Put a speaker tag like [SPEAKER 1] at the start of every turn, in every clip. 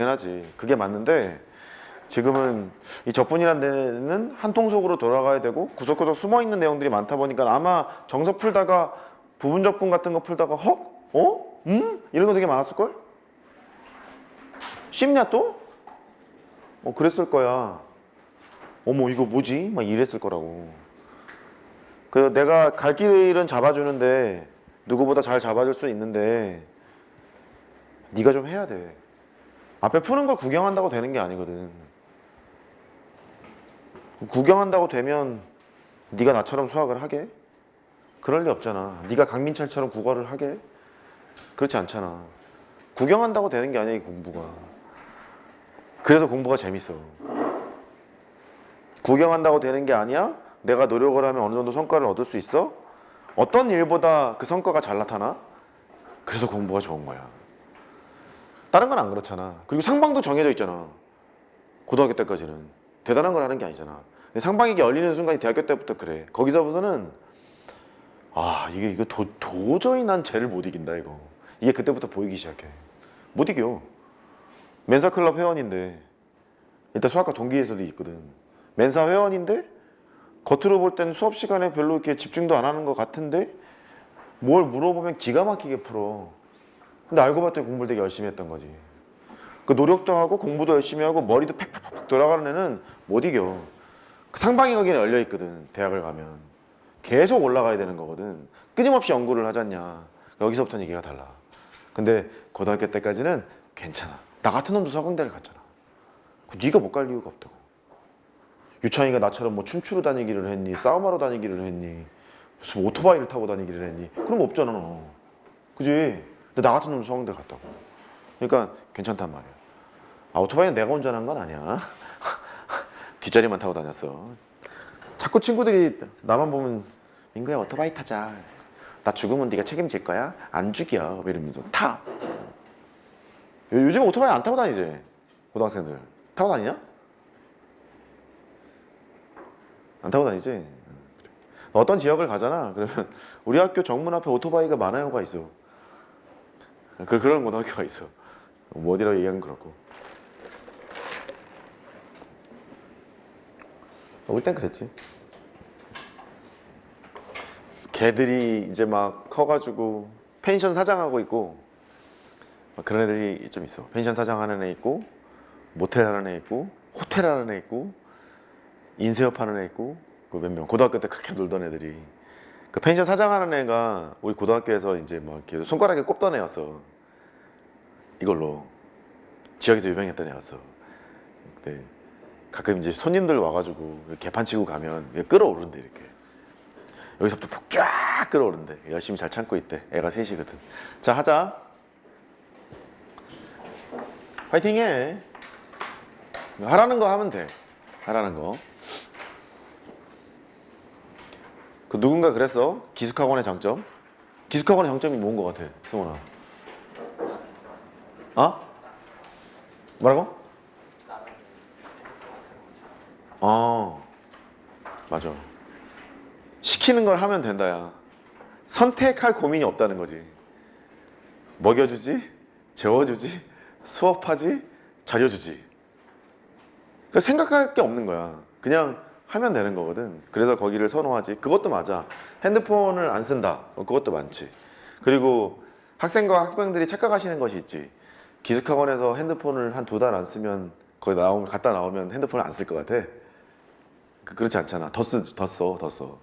[SPEAKER 1] 당연하지. 그게 맞는데 지금은 이 적분이라는 데는 한 통속으로 돌아가야 되고 구석구석 숨어있는 내용들이 많다 보니까 아마 정석 풀다가 부분 적분 같은 거 풀다가 헉? 어? 이런 거 되게 많았을걸? 쉽냐 또? 그랬을 거야. 어머 이거 뭐지? 막 이랬을 거라고. 그래서 내가 갈 길은 잡아주는데 누구보다 잘 잡아줄 수 있는데 네가 좀 해야 돼. 앞에 푸는 걸 구경한다고 되는 게 아니거든. 구경한다고 되면 네가 나처럼 수학을 하게? 그럴 리 없잖아. 네가 강민철처럼 국어를 하게? 그렇지 않잖아. 구경한다고 되는 게 아니야 이 공부가. 그래서 공부가 재밌어. 구경한다고 되는 게 아니야? 내가 노력을 하면 어느 정도 성과를 얻을 수 있어? 어떤 일보다 그 성과가 잘 나타나? 그래서 공부가 좋은 거야. 다른 건 안 그렇잖아. 그리고 상방도 정해져 있잖아. 고등학교 때까지는. 대단한 걸 하는 게 아니잖아. 상방에게 열리는 순간이 대학교 때부터 그래. 거기서부터는 이게 도저히 난 쟤를 못 이긴다 이거. 이게 그때부터 보이기 시작해. 못 이겨. 멘사클럽 회원인데 일단 수학과 동기에서도 있거든. 멘사 회원인데 겉으로 볼 때는 수업 시간에 별로 이렇게 집중도 안 하는 것 같은데 뭘 물어보면 기가 막히게 풀어. 근데 알고 봤더니 공부를 되게 열심히 했던 거지. 그 노력도 하고 공부도 열심히 하고 머리도 팩팩팩 돌아가는 애는 못 이겨. 그 상방이 거기는 열려 있거든. 대학을 가면 계속 올라가야 되는 거거든. 끊임없이 연구를 하잖냐. 여기서부터는 얘기가 달라. 근데 고등학교 때까지는 괜찮아. 나 같은 놈도 서강대를 갔잖아. 네가 못 갈 이유가 없다고. 유창이가 나처럼 뭐 춤추러 다니기를 했니? 싸움하러 다니기를 했니? 무슨 오토바이를 타고 다니기를 했니? 그런 거 없잖아 너. 그지? 근데 나 같은 놈도 서강대를 갔다고. 그러니까 괜찮단 말이야. 오토바이는 내가 운전한 건 아니야. 뒷자리만 타고 다녔어. 자꾸 친구들이 나만 보면 민구야 오토바이 타자. 나 죽으면 네가 책임질 거야? 안 죽여. 이러면서 타. 요즘 오토바이 안 타고 다니지? 고등학생들 타고 다니냐? 안 타고 다니지? 어떤 지역을 가잖아. 그러면 우리 학교 정문 앞에 오토바이가 많아요가 있어. 그런 고등학교가 있어. 뭐 어디라고 얘기하면 그렇고. 올 땐 그랬지. 걔들이 이제 막 커가지고 펜션 사장하고 있고 그런 애들이 좀 있어. 펜션 사장하는 애 있고 모텔 하는 애 있고 호텔 하는 애 있고 인쇄업 하는 애 있고 그 몇 명 고등학교 때 그렇게 놀던 애들이 그 펜션 사장하는 애가 우리 고등학교에서 이제 막 이렇게 손가락에 꼽던 애였어. 이걸로 지역에서 유명했던 애였어. 근데 가끔 이제 손님들 와가지고 개판 치고 가면 끌어오른대 이렇게. 여기서부터 폭 쫙 끌어오른대. 열심히 잘 참고 있대. 애가 셋이거든. 자 하자. 파이팅해. 하라는 거 하면 돼. 하라는 거. 그 누군가 그랬어. 기숙학원의 장점. 기숙학원의 장점이 뭔 거 같아, 승원아? 뭐라고? 맞아. 시키는 걸 하면 된다, 야. 선택할 고민이 없다는 거지. 먹여주지, 재워주지, 수업하지, 자려주지. 그러니까 생각할 게 없는 거야. 그냥 하면 되는 거거든. 그래서 거기를 선호하지. 그것도 맞아. 핸드폰을 안 쓴다. 그것도 많지. 그리고 학생과 학부형들이 착각하시는 것이 있지. 기숙학원에서 핸드폰을 한 2달 안 쓰면 거기 갔다 나오면 핸드폰을 안 쓸 것 같아. 그렇지 않잖아. 더 써.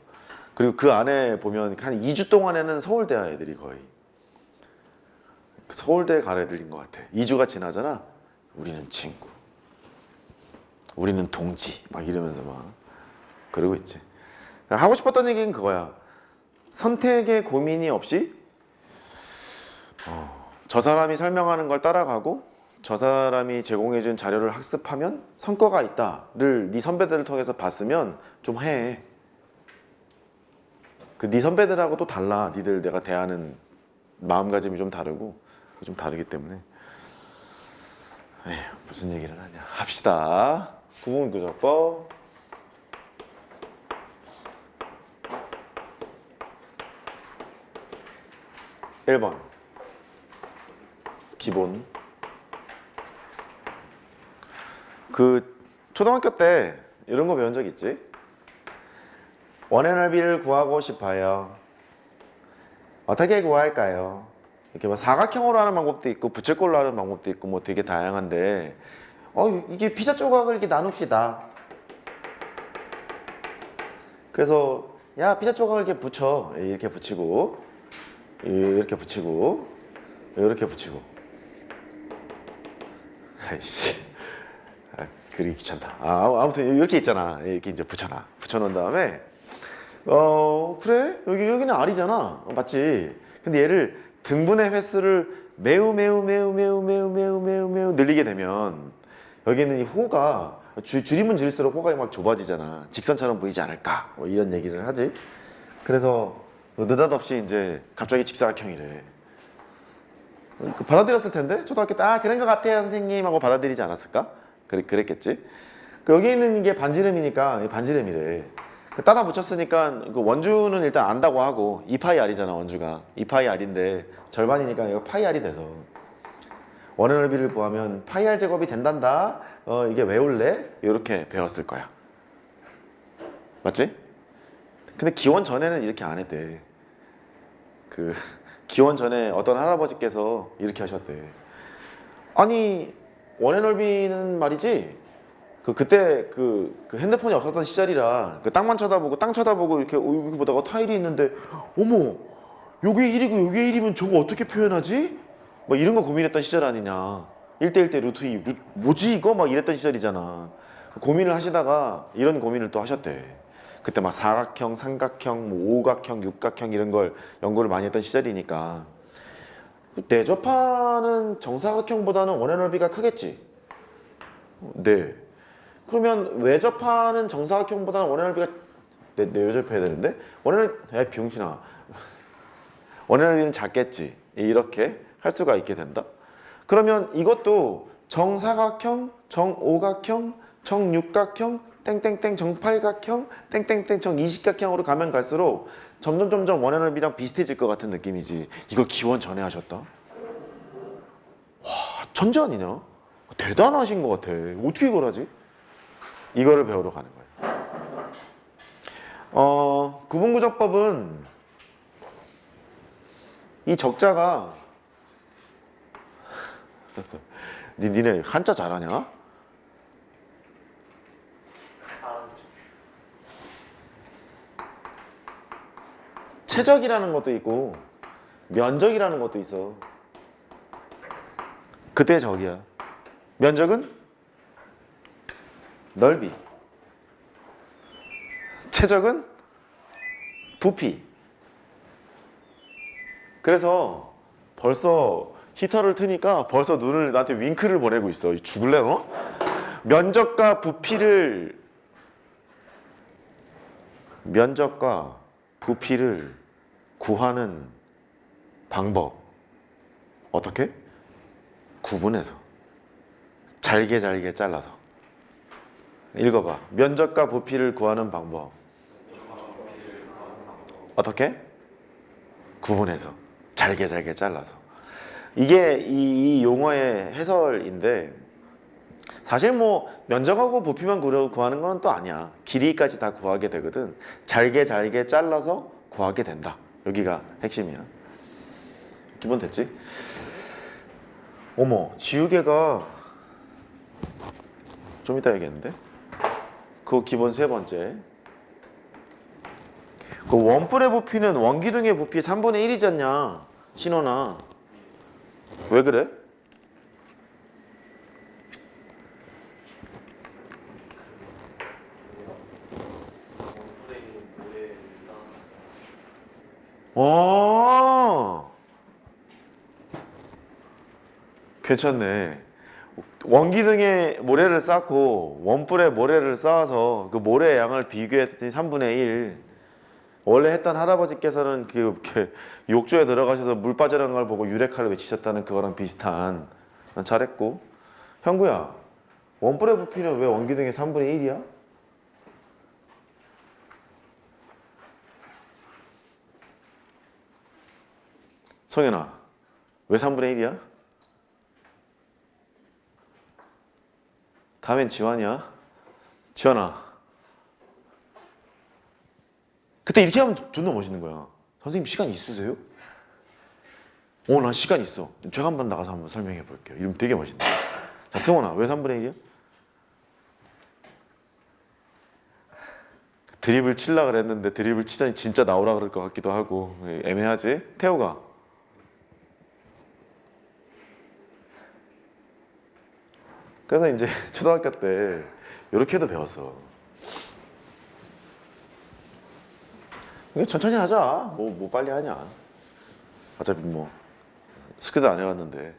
[SPEAKER 1] 그리고 그 안에 보면 한 2주 동안에는 서울대 애들이 거의 서울대 갈 애들인 것 같아. 2주가 지나잖아. 우리는 친구. 우리는 동지. 막 이러면서 막 그러고 있지. 하고 싶었던 얘기는 그거야. 선택에 고민이 없이 저 사람이 설명하는 걸 따라가고 저 사람이 제공해준 자료를 학습하면 성과가 있다를 네 선배들을 통해서 봤으면 좀 해. 그 네 선배들하고 또 달라. 니들 내가 대하는 마음가짐이 좀 다르고 좀 다르기 때문에 에휴, 무슨 얘기를 하냐. 합시다. 구분교정법 1번 기본 그 초등학교 때 이런 거 배운 적 있지? 원의 넓이를 구하고 싶어요. 어떻게 구할까요? 이렇게 뭐 사각형으로 하는 방법도 있고 부채꼴로 하는 방법도 있고 뭐 되게 다양한데 이게 피자 조각을 이렇게 나눕시다. 그래서 야 피자 조각을 이렇게 붙여. 이렇게 붙이고 이렇게 붙이고 이렇게 붙이고. 아이씨 그리기 귀찮다. 아무튼 이렇게 있잖아. 이렇게 이제 붙여놓은 다음에 그래 여기는 R이잖아. 맞지? 근데 얘를 등분의 횟수를 매우 늘리게 되면 여기는 이 호가 줄이면 줄일수록 호가 막 좁아지잖아. 직선처럼 보이지 않을까? 뭐 이런 얘기를 하지. 그래서 느닷없이 이제 갑자기 직사각형이래. 받아들였을 텐데 초등학교 때 그런 것 같아요 선생님 하고 받아들이지 않았을까? 그랬겠지. 여기 있는 게 반지름이니까 반지름이래. 따다 붙였으니까 그 원주는 일단 안다고 하고 2파이 R이잖아. 원주가 2파이 R인데 절반이니까 이거 파이 R이 돼서 원의 넓이를 구하면 파이 R 제곱이 된단다. 이게 외울래? 이렇게 배웠을 거야. 맞지? 근데 기원 전에는 이렇게 안 했대. 기원 전에 어떤 할아버지께서 이렇게 하셨대. 아니 원의 넓이는 말이지 그때 핸드폰이 없었던 시절이라 땅만 쳐다보고 땅 쳐다보고 이렇게 보다가 타일이 있는데 어머 요게 1이고 요게 1이면 저거 어떻게 표현하지? 막 이런 거 고민했던 시절 아니냐. 1대1대 루트 2 뭐지 이거? 막 이랬던 시절이잖아. 고민을 하시다가 이런 고민을 또 하셨대. 그때 막 사각형, 삼각형, 뭐 오각형, 육각형 이런 걸 연구를 많이 했던 시절이니까 내접하는 정사각형보다는 원의 넓이가 크겠지? 네. 그러면 외접하는 정사각형보다는 원의 넓이가 내접해야 되는데 병신아 원의 넓이는 작겠지. 이렇게 할 수가 있게 된다. 그러면 이것도 정사각형, 정오각형, 정육각형, 땡땡땡 정팔각형, 땡땡땡 정이십각형으로 가면 갈수록 점점 원의 넓이랑 비슷해질 것 같은 느낌이지. 이걸 기원 전에 하셨다? 와 천재 아니냐? 대단하신 것 같아. 어떻게 이걸 하지? 이거를 배우러 가는 거예요. 구분구조법은 이 적자가 니네 한자 잘하냐? 최적이라는 것도 있고 면적이라는 것도 있어. 그때 적이야. 면적은 넓이. 최적은 부피. 그래서 벌써 히터를 트니까 벌써 눈을 나한테 윙크를 보내고 있어. 죽을래 너? 면적과 부피를 구하는 방법. 어떻게? 구분해서 잘게 잘라서. 읽어봐. 면적과 부피를 구하는 방법. 어떻게? 구분해서 잘게 잘라서. 이게 이 용어의 해설인데 사실 뭐 면적하고 부피만 구하는 건 또 아니야. 길이까지 다 구하게 되거든. 잘게 잘라서 구하게 된다. 여기가 핵심이야. 기본 됐지? 어머 지우개가 좀 이따 얘기했는데 그거 기본 세 번째. 그 원뿔의 부피는 원기둥의 부피 3분의 1이지 않냐 신원아. 왜 그래? 괜찮네. 원기둥에 모래를 쌓고 원뿔에 모래를 쌓아서 그 모래의 양을 비교했더니 3분의 1. 원래 했던 할아버지께서는 이렇게 욕조에 들어가셔서 물 빠져나간 걸 보고 유레카를 외치셨다는 그거랑 비슷한. 난 잘했고. 형구야, 원뿔의 부피는 왜 원기둥의 3분의 1이야? 성현아, 왜 3분의 1이야? 다음엔 지환이야. 지환아. 그때 이렇게 하면 존나 멋있는 거야. 선생님 시간 있으세요? 나 시간 있어. 제가 한번 나가서 한번 설명해 볼게요. 이러면 되게 멋있네. 자, 승원아, 왜 3분의 1이야? 드립을 칠라 그랬는데 드립을 치자니 진짜 나오라 그럴 것 같기도 하고 애매하지? 태호가. 그래서 이제 초등학교 때 이렇게도 배웠어. 이거 천천히 하자. 뭐 빨리 하냐. 어차피 뭐 숙제도 안 해왔는데.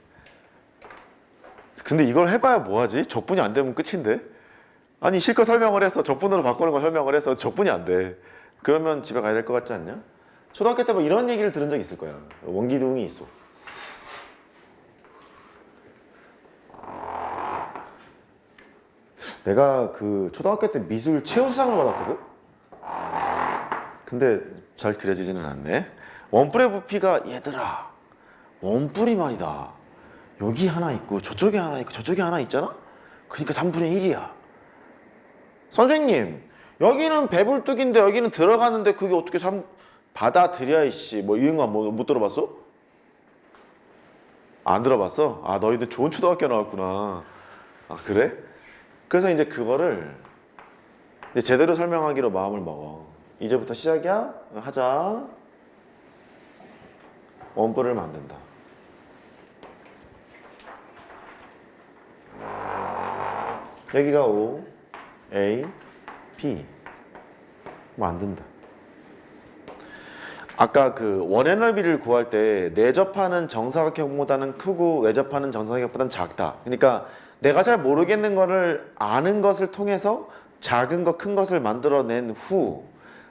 [SPEAKER 1] 근데 이걸 해봐야 뭐하지? 적분이 안 되면 끝인데. 아니 실컷 설명을 해서 적분으로 바꾸는 걸 설명을 해서 적분이 안 돼. 그러면 집에 가야 될 것 같지 않냐? 초등학교 때 뭐 이런 얘기를 들은 적 있을 거야. 원기둥이 있어. 내가 그 초등학교 때 미술 최우수상을 받았거든? 근데 잘 그려지지는 않네. 원뿔의 부피가 얘들아 원뿔이 말이다. 여기 하나 있고 저쪽에 하나 있고 저쪽에 하나 있잖아? 그러니까 3분의 1이야. 선생님 여기는 배불뚝인데 여기는 들어가는데 그게 어떻게 받아들여 이씨 뭐 이런 거 못 들어봤어? 안 들어봤어? 아 너희들 좋은 초등학교 나왔구나. 아 그래? 그래서 이제 그거를 이제 제대로 설명하기로 마음을 먹어. 이제부터 시작이야? 하자. 원뿔을 만든다. 여기가 O, A, B 만든다. 아까 그 원의 넓이를 구할 때 내접하는 정사각형보다는 크고 외접하는 정사각형보다는 작다. 그러니까 내가 잘 모르겠는 거를 아는 것을 통해서 작은 거, 큰 것을 만들어낸 후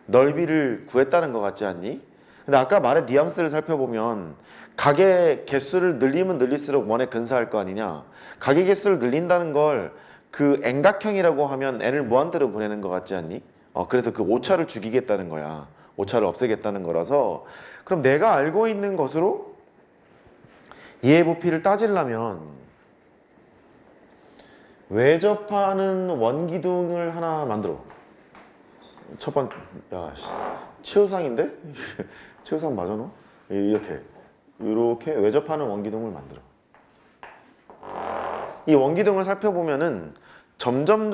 [SPEAKER 1] 넓이를 구했다는 것 같지 않니? 근데 아까 말의 뉘앙스를 살펴보면 각의 개수를 늘리면 늘릴수록 원에 근사할 거 아니냐? 각의 개수를 늘린다는 걸 그 N각형이라고 하면 N을 무한대로 보내는 것 같지 않니? 그래서 그 오차를 죽이겠다는 거야. 오차를 없애겠다는 거라서 그럼 내가 알고 있는 것으로 이의 부피를 따지려면 외접하는 원기둥을 하나 만들어. 첫 번째, 야, 최우상인데? 최우상 맞아 너? 이렇게 외접하는 원기둥을 만들어. 이 원기둥을 살펴보면은 점점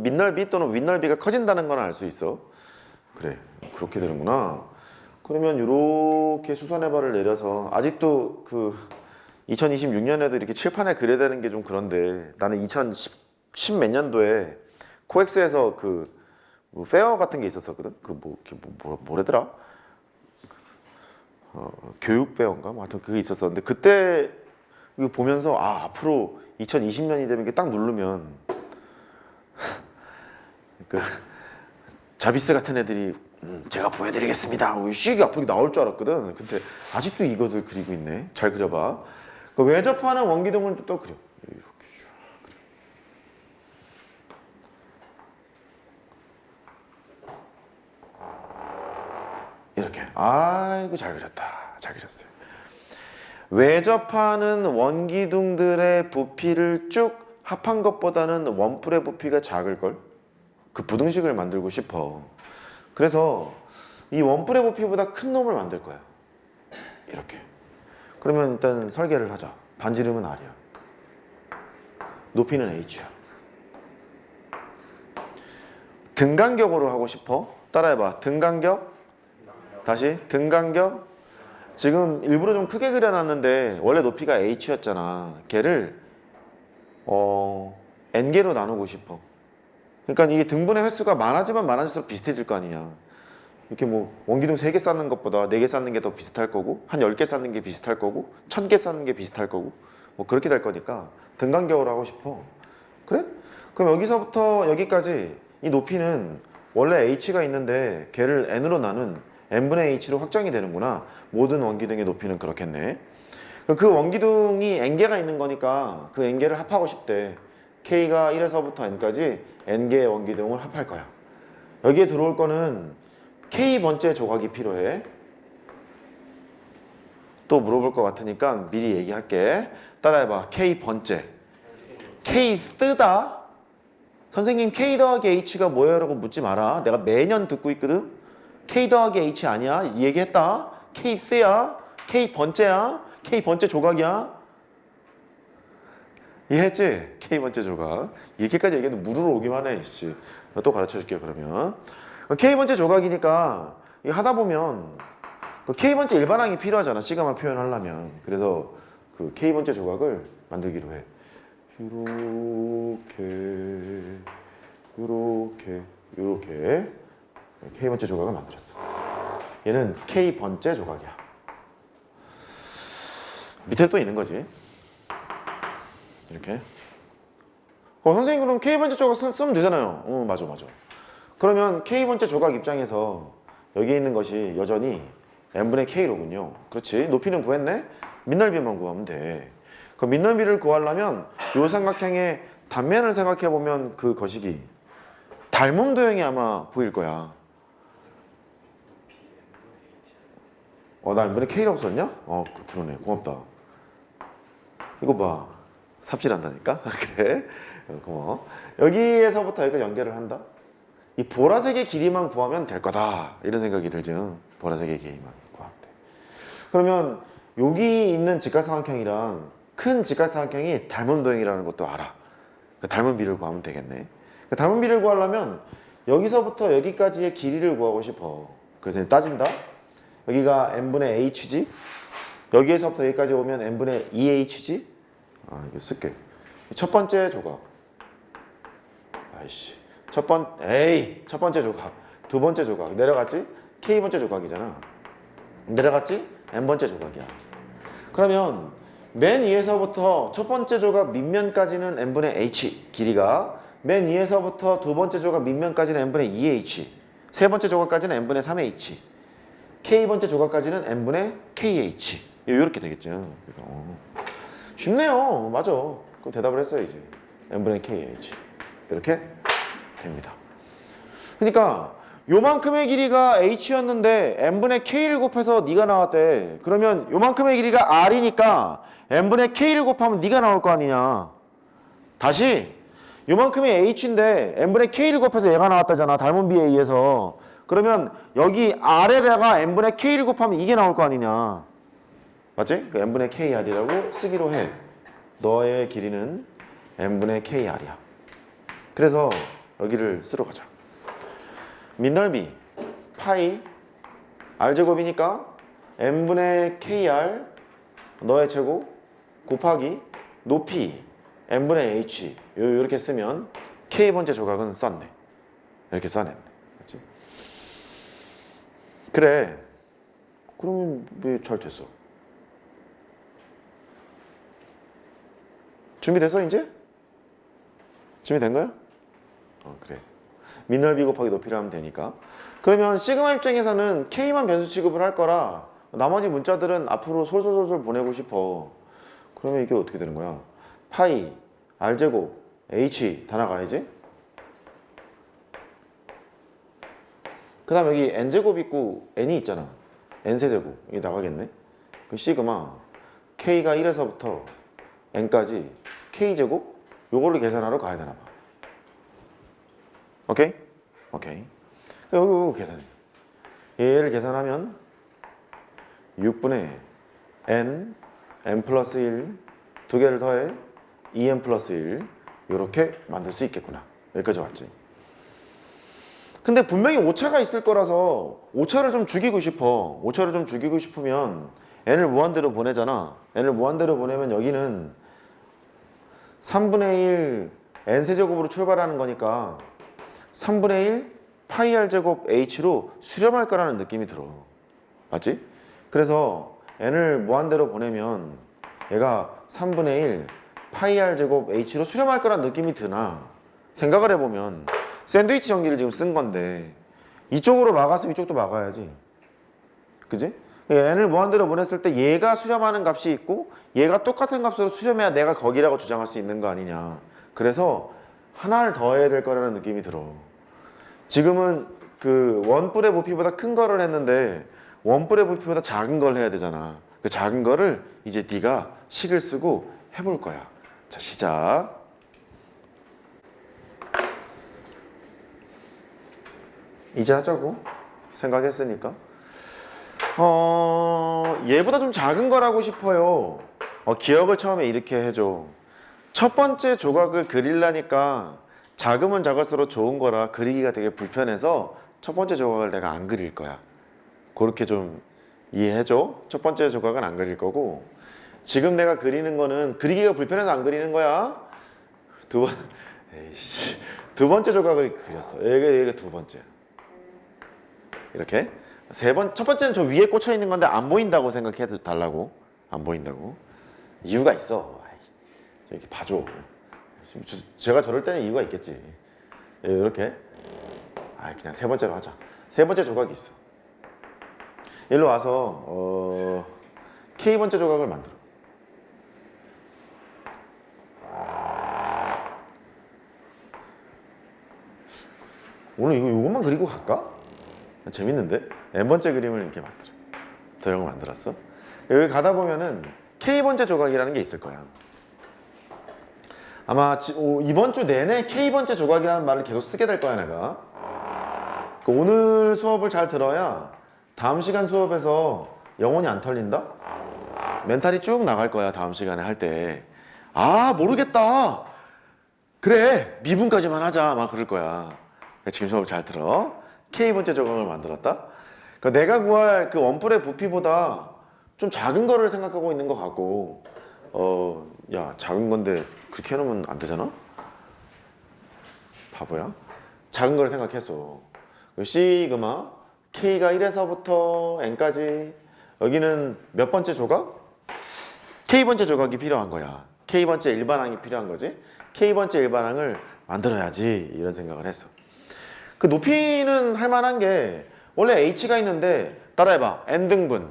[SPEAKER 1] 밑넓이 또는 윗넓이가 커진다는 걸 알 수 있어. 그래, 그렇게 되는구나. 그러면 이렇게 수선의 발을 내려서 아직도 그 2026년에도 이렇게 칠판에 그려야 되는 게 좀 그런데 나는 2010 몇 년도에 코엑스에서 뭐 페어 같은 게 있었거든. 뭐래더라? 교육 페어인가? 뭐 하여튼 그게 있었었는데 그때 이거 보면서 앞으로 2020년이 되면 이게 딱 누르면 그 자비스 같은 애들이 제가 보여드리겠습니다. 씩 앞으로 나올 줄 알았거든. 근데 아직도 이것을 그리고 있네. 잘 그려봐. 그 외접하는 원기둥을 또 그려. 이렇게 쭉 그려. 이렇게. 아이고 잘 그렸다. 잘 그렸어요. 외접하는 원기둥들의 부피를 쭉 합한 것보다는 원뿔의 부피가 작을걸? 그 부등식을 만들고 싶어. 그래서 이 원뿔의 부피보다 큰 놈을 만들 거야. 이렇게. 그러면 일단 설계를 하자. 반지름은 R이야. 높이는 H야. 등간격으로 하고 싶어? 따라해봐. 등간격. 다시. 등간격. 지금 일부러 좀 크게 그려놨는데 원래 높이가 H였잖아. 걔를 N개로 나누고 싶어. 그러니까 이게 등분의 횟수가 많아지면 많아질수록 비슷해질 거 아니냐. 이렇게 뭐 원기둥 3개 쌓는 것보다 4개 쌓는 게 더 비슷할 거고 한 10개 쌓는 게 비슷할 거고 1000개 쌓는 게 비슷할 거고 뭐 그렇게 될 거니까 등간격으로 하고 싶어. 그래? 그럼 여기서부터 여기까지 이 높이는 원래 H가 있는데 걔를 N으로 나눈 N분의 H로 확정이 되는구나. 모든 원기둥의 높이는 그렇겠네. 그 원기둥이 N개가 있는 거니까 그 N개를 합하고 싶대. K가 1에서부터 N까지 N개의 원기둥을 합할 거야. 여기에 들어올 거는 K번째 조각이 필요해. 또 물어볼 것 같으니까 미리 얘기할게. 따라해봐. K번째. K 쓰다. 선생님 K 더하기 H가 뭐예요? 라고 묻지 마라. 내가 매년 듣고 있거든. K 더하기 H 아니야. 얘기했다. K 쓰야. K 번째야. K 번째 조각이야. 이해했지? K 번째 조각. 이렇게까지 얘기해도 물으러 오기만 해. 씨. 또 가르쳐 줄게요 그러면. K 번째 조각이니까 이거 하다 보면 K 번째 일반항이 필요하잖아. 시가만 표현하려면. 그래서 그 K 번째 조각을 만들기로 해. 요렇게 K 번째 조각을 만들었어. 얘는 K 번째 조각이야. 밑에 또 있는 거지. 이렇게. 선생님 그럼 K 번째 조각 쓰면 되잖아요. 맞아. 그러면 K 번째 조각 입장에서 여기 있는 것이 여전히 n분의 k로군요. 그렇지. 높이는 구했네. 밑넓이만 구하면 돼. 그 밑넓이를 구하려면 이 삼각형의 단면을 생각해 보면 그 거식이 닮은 도형이 아마 보일 거야. 나 n분의 k라고 썼냐? 그러네. 고맙다. 이거 봐. 삽질한다니까? 그래. 고마워. 여기에서부터 여기가 연결을 한다. 이 보라색의 길이만 구하면 될 거다. 이런 생각이 들죠. 보라색의 길이만 구하면 돼. 그러면 여기 있는 직각삼각형이랑 큰 직각삼각형이 닮은 도형이라는 것도 알아. 닮은 비를 구하면 되겠네. 닮은 비를 구하려면 여기서부터 여기까지의 길이를 구하고 싶어. 그래서 따진다. 여기가 n분의 h지. 여기에서부터 여기까지 오면 n분의 2h지. 이거 쓸게. 첫 번째 조각. 아이씨. 첫 번째 조각. 두 번째 조각. 내려갔지? K 번째 조각이잖아. 내려갔지? N 번째 조각이야. 그러면 맨 위에서부터 첫 번째 조각 밑면까지는 n분의 h 길이가, 맨 위에서부터 두 번째 조각 밑면까지는 n분의 2h, 세 번째 조각까지는 n분의 3h, K 번째 조각까지는 n분의 kh. 이렇게 되겠죠. 그래서 쉽네요. 맞아. 그럼 대답을 했어야지. n분의 kh. 이렇게 됩니다. 그러니까 요만큼의 길이가 h였는데 n분의 k를 곱해서 네가 나왔대. 그러면 요만큼의 길이가 r이니까 n분의 k를 곱하면 네가 나올 거 아니냐. 다시 요만큼의 h인데 n분의 k를 곱해서 얘가 나왔다잖아. 닮은 비에 의해서. 그러면 여기 r에다가 n분의 k를 곱하면 이게 나올 거 아니냐. 맞지? 그 n분의 kr이라고 쓰기로 해. 너의 길이는 n분의 kr이야. 그래서 여기를 쓰러 가자. 밑넓이 파이 r제곱이니까 n분의 kr 너의 제곱 곱하기 높이 n분의 h 이렇게 쓰면 k번째 조각은 썼네. 이렇게 써냈네. 그렇지? 그래. 그러면 왜 잘 됐어? 준비됐어 이제? 준비된 거야? 그래. 밑넓이 곱하기 높이를 하면 되니까. 그러면 시그마 입장에서는 K만 변수 취급을 할 거라 나머지 문자들은 앞으로 솔솔솔솔 보내고 싶어. 그러면 이게 어떻게 되는 거야? 파이, r제곱, h 다 나가야지. 그 다음 여기 n제곱 있고 n이 있잖아. n세제곱 이게 나가겠네. 그 시그마 K가 1에서부터 n까지 K제곱 요걸로 계산하러 가야 되나 봐. 오케이? 오케이. 여기 계산해. 얘를 계산하면 6분의 n 플러스 1 두 개를 더해 2n 플러스 1 이렇게 만들 수 있겠구나. 여기까지 왔지. 근데 분명히 오차가 있을 거라서 오차를 좀 죽이고 싶어. 오차를 좀 죽이고 싶으면 n을 무한대로 보내잖아. n을 무한대로 보내면 여기는 3분의 1 n세제곱으로 출발하는 거니까 3분의 1 파이 r제곱 h로 수렴할 거라는 느낌이 들어. 맞지? 그래서 n을 무한대로 보내면 얘가 3분의 1 파이 r제곱 h로 수렴할 거라는 느낌이 드나? 생각을 해보면 샌드위치 정리를 지금 쓴 건데 이쪽으로 막았으면 이쪽도 막아야지. 그지? n을 무한대로 보냈을 때 얘가 수렴하는 값이 있고 얘가 똑같은 값으로 수렴해야 내가 거기라고 주장할 수 있는 거 아니냐. 그래서 하나를 더해야 될 거라는 느낌이 들어. 지금은 그 원뿔의 부피보다 큰 거를 했는데 원뿔의 부피보다 작은 걸 해야 되잖아. 그 작은 거를 이제 네가 식을 쓰고 해볼 거야. 자, 시작. 이제 하자고 생각했으니까. 얘보다 좀 작은 거라고 싶어요. 기억을 처음에 이렇게 해줘. 첫 번째 조각을 그리려니까 작으면 작을수록 좋은 거라 그리기가 되게 불편해서 첫 번째 조각을 내가 안 그릴 거야. 그렇게 좀 이해해줘. 첫 번째 조각은 안 그릴 거고, 지금 내가 그리는 거는 그리기가 불편해서 안 그리는 거야. 에이씨, 두 번째 조각을 그렸어. 이게 두 번째. 이렇게. 첫 번째는 저 위에 꽂혀 있는 건데 안 보인다고 생각해 달라고. 안 보인다고. 이유가 있어. 이렇게 봐줘. 제가 저럴 때는 이유가 있겠지. 이렇게. 그냥 세 번째로 하자. 세 번째 조각이 있어. 일로 와서 K 번째 조각을 만들어. 오늘 이것만 그리고 갈까? 재밌는데? N번째 그림을 이렇게 만들어. 더 이런 거 만들었어. 여기 가다 보면은 K번째 조각이라는 게 있을 거야. 아마 이번 주 내내 K번째 조각이라는 말을 계속 쓰게 될 거야, 내가. 오늘 수업을 잘 들어야 다음 시간 수업에서 영혼이 안 털린다? 멘탈이 쭉 나갈 거야, 다음 시간에 할 때. 모르겠다. 그래, 미분까지만 하자. 막 그럴 거야. 지금 수업 잘 들어. K번째 조각을 만들었다. 내가 구할 그 원뿔의 부피보다 좀 작은 거를 생각하고 있는 것 같고, 야, 작은 건데 그렇게 해놓으면 안 되잖아? 바보야? 작은 걸 생각했어. 시그마 K가 1에서부터 N까지, 여기는 몇 번째 조각? K번째 조각이 필요한 거야. K번째 일반항이 필요한 거지. K번째 일반항을 만들어야지, 이런 생각을 했어. 그 높이는 할 만한 게, 원래 H가 있는데 따라해봐. N등분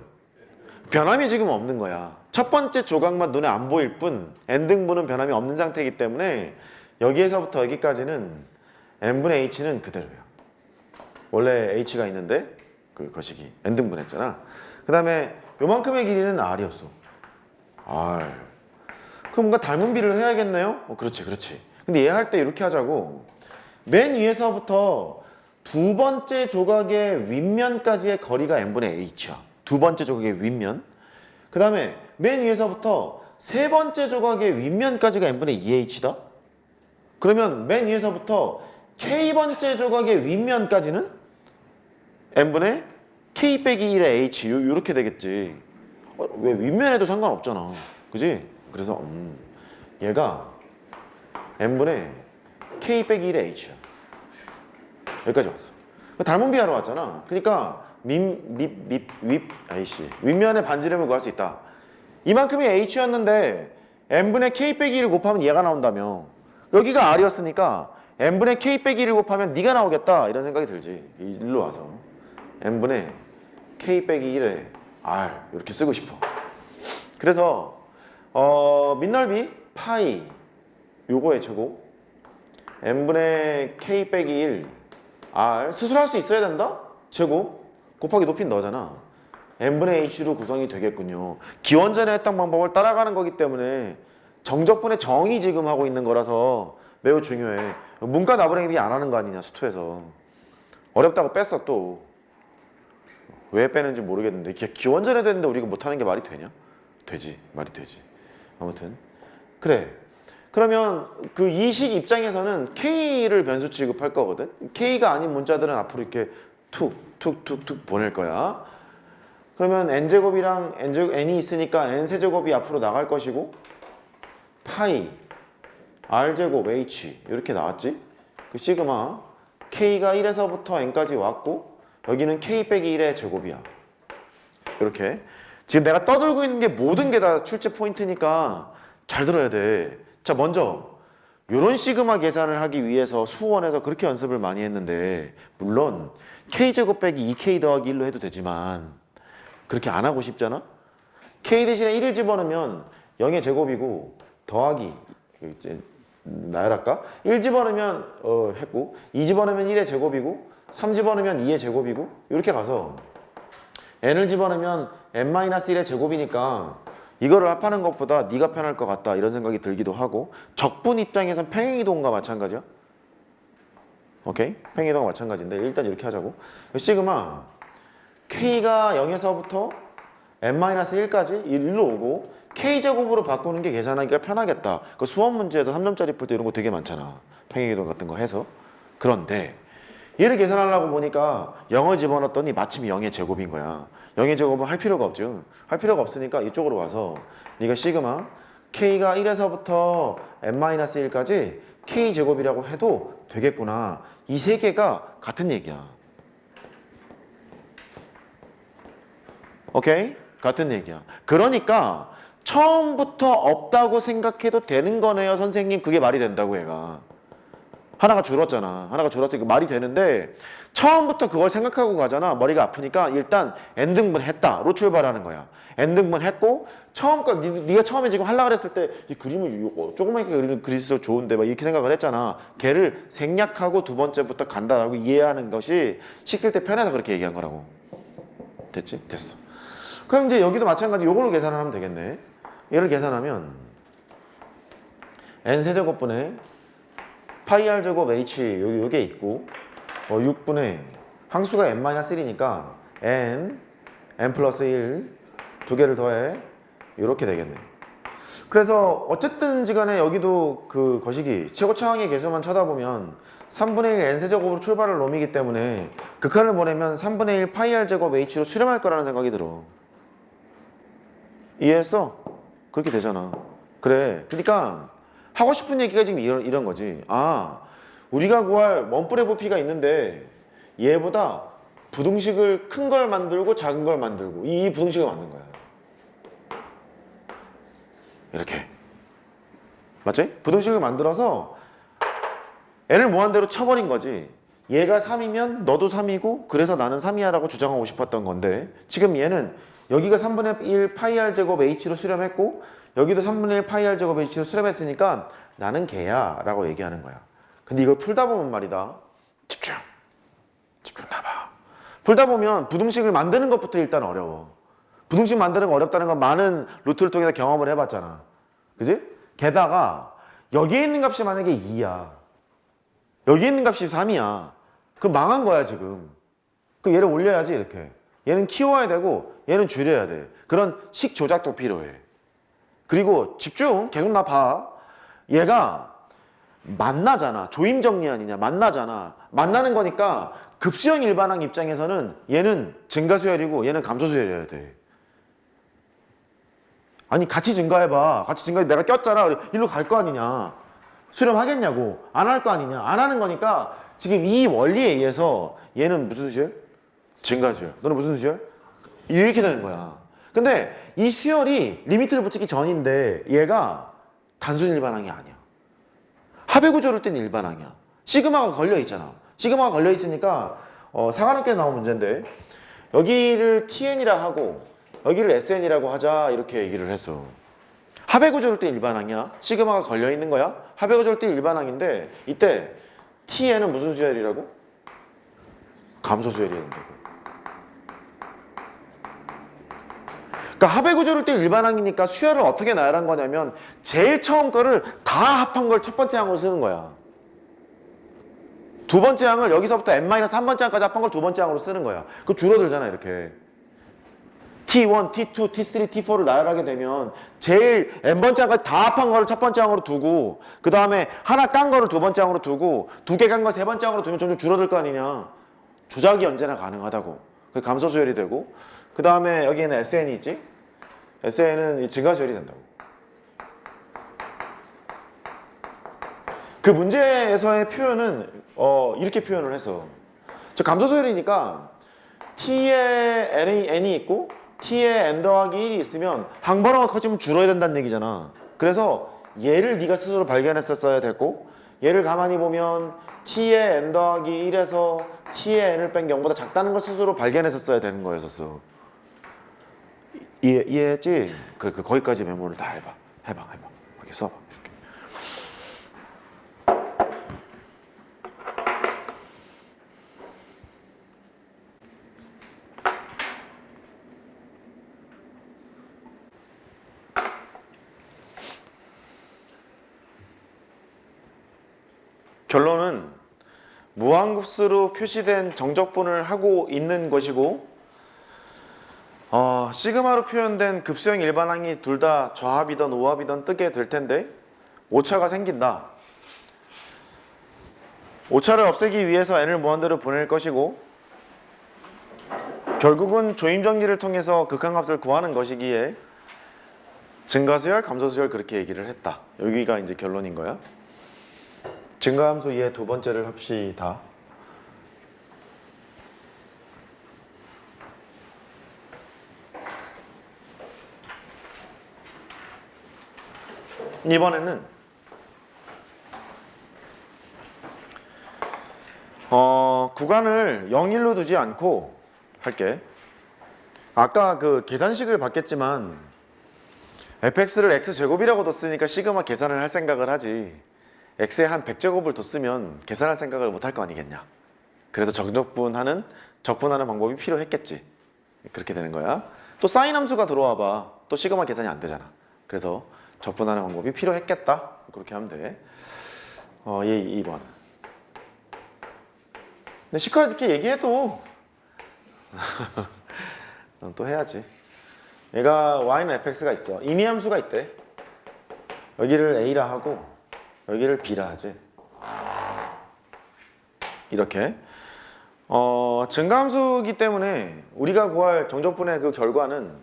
[SPEAKER 1] 변함이 지금 없는 거야. 첫 번째 조각만 눈에 안 보일 뿐 N등분은 변함이 없는 상태이기 때문에 여기에서부터 여기까지는 N분의 H는 그대로야. 원래 H가 있는데 그 거시기 N등분 했잖아. 그 다음에 요만큼의 길이는 R이었어. R. 그럼 뭔가 닮은 비를 해야겠네요? 그렇지. 근데 얘 할 때 이렇게 하자고. 맨 위에서부터 두 번째 조각의 윗면까지의 거리가 N분의 H야. 두 번째 조각의 윗면. 그 다음에 맨 위에서부터 세 번째 조각의 윗면까지가 N분의 2H다. 그러면 맨 위에서부터 K번째 조각의 윗면까지는 N분의 K 빼기 1의 H, 요렇게 되겠지. 왜 윗면에도 상관없잖아. 그지? 그래서 얘가 N분의 K 빼기 1의 H야. 여기까지 왔어. 닮은 비하러 왔잖아. 그러니까 윗면의 반지름을 구할 수 있다. 이만큼이 H였는데 N분의 K 빼기 1을 곱하면 얘가 나온다며. 여기가 R이었으니까 N분의 K 빼기 1을 곱하면 네가 나오겠다, 이런 생각이 들지. 일로 와서 N분의 K 빼기 1에 R 이렇게 쓰고 싶어. 그래서 밑넓이 파이 요거의 제곱 N분의 K 빼기 1 R 수술할 수 있어야 된다? 제곱 곱하기 높이는 너잖아. N분의 H로 구성이 되겠군요. 기원전에 했던 방법을 따라가는 거기 때문에 정적분의 정의 지금 하고 있는 거라서 매우 중요해. 문과 나부랭이들이 안 하는 거 아니냐, 수투에서. 어렵다고 뺐어 또. 왜 빼는지 모르겠는데 기원전에 됐는데 우리가 못하는 게 말이 되냐? 되지, 말이 되지. 아무튼 그래. 그러면 그 이식 입장에서는 K를 변수 취급할 거거든. K가 아닌 문자들은 앞으로 이렇게 툭툭툭툭 보낼 거야. 그러면 N제곱이랑 N이 있으니까 N세제곱이 앞으로 나갈 것이고, 파이 R제곱 H 이렇게 나왔지. 그 시그마 K가 1에서부터 N까지 왔고, 여기는 K 빼기 1의 제곱이야. 이렇게. 지금 내가 떠들고 있는 게 모든 게 다 출제 포인트니까 잘 들어야 돼. 자, 먼저 이런 시그마 계산을 하기 위해서 수원에서 그렇게 연습을 많이 했는데, 물론 K제곱 빼기 2K 더하기 1로 해도 되지만 그렇게 안 하고 싶잖아? K 대신에 1을 집어넣으면 0의 제곱이고, 더하기 이제 나열할까? 1 집어넣으면 했고, 2 집어넣으면 1의 제곱이고, 3 집어넣으면 2의 제곱이고, 이렇게 가서 n을 집어넣으면 n-1의 제곱이니까 이거를 합하는 것보다 네가 편할 것 같다, 이런 생각이 들기도 하고, 적분 입장에선 평행이동과 마찬가지야. 오케이? 팽이동과 마찬가지인데 일단 이렇게 하자고. 시그마 K가 0에서부터 n-1까지 1로 오고 K제곱으로 바꾸는 게 계산하기가 편하겠다. 그 수업 문제에서 3점짜리 풀 때 이런 거 되게 많잖아. 팽이동 같은 거 해서. 그런데 얘를 계산하려고 보니까 0을 집어넣었더니 마침 0의 제곱인 거야. 0의 제곱은 할 필요가 없죠. 할 필요가 없으니까 이쪽으로 와서 네가 시그마 K가 1에서부터 n-1까지 K제곱이라고 해도 되겠구나. 이 세 개가 같은 얘기야. 오케이? 같은 얘기야. 그러니까 처음부터 없다고 생각해도 되는 거네요, 선생님. 그게 말이 된다고 얘가. 하나가 줄었잖아. 하나가 줄었으니까 말이 되는데 처음부터 그걸 생각하고 가잖아. 머리가 아프니까 일단 n등분 했다로 출발하는 거야. n등분 했고 처음 거 네가 처음에 지금 하려고 그랬을 때 이 그림을 조그맣게 그리서 좋은데 막 이렇게 생각을 했잖아. 걔를 생략하고 두 번째부터 간다라고 이해하는 것이 식을 때 편해서 그렇게 얘기한 거라고. 됐지? 됐어. 그럼 이제 여기도 마찬가지 요걸로 계산을 하면 되겠네. 얘를 계산하면 n세제곱분의 파이 r제곱 h 요게 있고 6분의 항수가 n-1이니까 n 플러스 1 두 개를 더해 이렇게 되겠네. 그래서 어쨌든지 간에 여기도 그 거시기 최고차항의 개수만 쳐다보면 3분의 1 n세제곱으로 출발할 놈이기 때문에 극한을 보내면 3분의 1 파이 r제곱 h로 수렴할 거라는 생각이 들어. 이해했어? 그렇게 되잖아. 그래. 그러니까 하고 싶은 얘기가 지금 이런 거지. 아, 우리가 구할 원뿔의 부피가 있는데 얘보다 부등식을 큰 걸 만들고 작은 걸 만들고 이 부등식을 만든 거야. 이렇게. 맞지? 부등식을 만들어서 n을 무한대로 쳐버린 거지. 얘가 3이면 너도 3이고 그래서 나는 3이야 라고 주장하고 싶었던 건데 지금 얘는 여기가 3분의 1 파이 r제곱 h로 수렴했고 여기도 3분의 1 파이 r제곱 h로 수렴했으니까 나는 걔야 라고 얘기하는 거야. 근데 이걸 풀다 보면 말이다. 집중 해봐. 풀다 보면 부등식을 만드는 것부터 일단 어려워. 부등식 만드는 거 어렵다는 건 많은 루트를 통해서 경험을 해봤잖아. 그지? 게다가 여기에 있는 값이 만약에 2야. 여기에 있는 값이 3이야. 그럼 망한 거야 지금. 그럼 얘를 올려야지 이렇게. 얘는 키워야 되고 얘는 줄여야 돼. 그런 식 조작도 필요해. 그리고 집중. 계속 나 봐. 얘가 만나잖아. 조임 정리 아니냐. 만나잖아. 만나는 거니까 급수형 일반항 입장에서는 얘는 증가수열이고 얘는 감소수열이어야 돼. 아니 같이 증가해봐. 같이 증가해. 내가 꼈잖아. 일로 갈 거 아니냐. 수렴하겠냐고. 안 할 거 아니냐. 안 하는 거니까 지금 이 원리에 의해서 얘는 무슨 수열? 증가수열. 너는 무슨 수열? 이렇게 되는 거야. 근데 이 수열이 리미트를 붙이기 전인데 얘가 단순 일반항이 아니야. 합의 구조를 뗀 일반항이야. 시그마가 걸려 있잖아. 시그마가 걸려 있으니까 사관학교에 나온 문제인데 여기를 TN이라 하고 여기를 SN이라고 하자 이렇게 얘기를 했어. 합의 구조를 뗀 일반항이야. 시그마가 걸려 있는 거야. 합의 구조를 뗀 일반항인데 이때 TN은 무슨 수열이라고? 감소 수열이야 된다고. 그러니까 합의 구조를 뗀 일반항이니까 수열을 어떻게 나열한 거냐면 제일 처음 거를 다 합한 걸 첫 번째 항으로 쓰는 거야. 두 번째 항을 여기서부터 n-3번째 항까지 합한 걸 두 번째 항으로 쓰는 거야. 그 줄어들잖아 이렇게. T1, T2, T3, T4를 나열하게 되면 제일 n번째 항까지 다 합한 거를 첫 번째 항으로 두고 그 다음에 하나 깐 거를 두 번째 항으로 두고 두 개 깐 거 세 번째 항으로 두면 점점 줄어들 거 아니냐. 조작이 언제나 가능하다고. 그게 감소 수열이 되고 그 다음에 여기에는 SN이 있지. SN은 증가 수열이 된다고. 그 문제에서의 표현은 이렇게 표현을 해서 저 감소 수열이니까 T에 N이 있고 T에 N 더하기 1이 있으면 항번호가 커지면 줄어야 된다는 얘기잖아. 그래서 얘를 네가 스스로 발견했었어야 됐고 얘를 가만히 보면 T에 N 더하기 1에서 T에 N을 뺀 0보다 작다는 걸 스스로 발견했었어야 되는 거였었어. 이해했지? 거기까지 메모를 다 해봐. 이렇게 써봐. 결론은 무한급수로 표시된 정적분을 하고 있는 것이고 시그마로 표현된 급수형 일반항이 둘 다 좌합이든 우합이든 뜨게 될 텐데 오차가 생긴다. 오차를 없애기 위해서 n을 무한대로 보낼 것이고 결국은 조임 정리를 통해서 극한값을 구하는 것이기에 증가수열, 감소수열 그렇게 얘기를 했다. 여기가 이제 결론인 거야. 증가함수 2의 두 번째를 합시다. 이번에는 구간을 0, 1로 두지 않고 할게. 아까 그 계산식을 봤겠지만 fx를 x제곱이라고 뒀으니까 시그마 계산을 할 생각을 하지 x에 한 100제곱을 뒀으면 계산할 생각을 못 할 거 아니겠냐. 그래서 적분하는 방법이 필요했겠지. 그렇게 되는 거야. 또 사인 함수가 들어와 봐. 또 시그마 계산이 안 되잖아. 그래서 적분하는 방법이 필요했겠다. 그렇게 하면 돼. 얘 2번. 근데 시커 이렇게 얘기해도 넌 또 해야지. 얘가 y는 fx가 있어. 임의함수가 있대. 여기를 a라 하고 여기를 b라 하지. 이렇게. 증가함수이기 때문에 우리가 구할 정적분의 그 결과는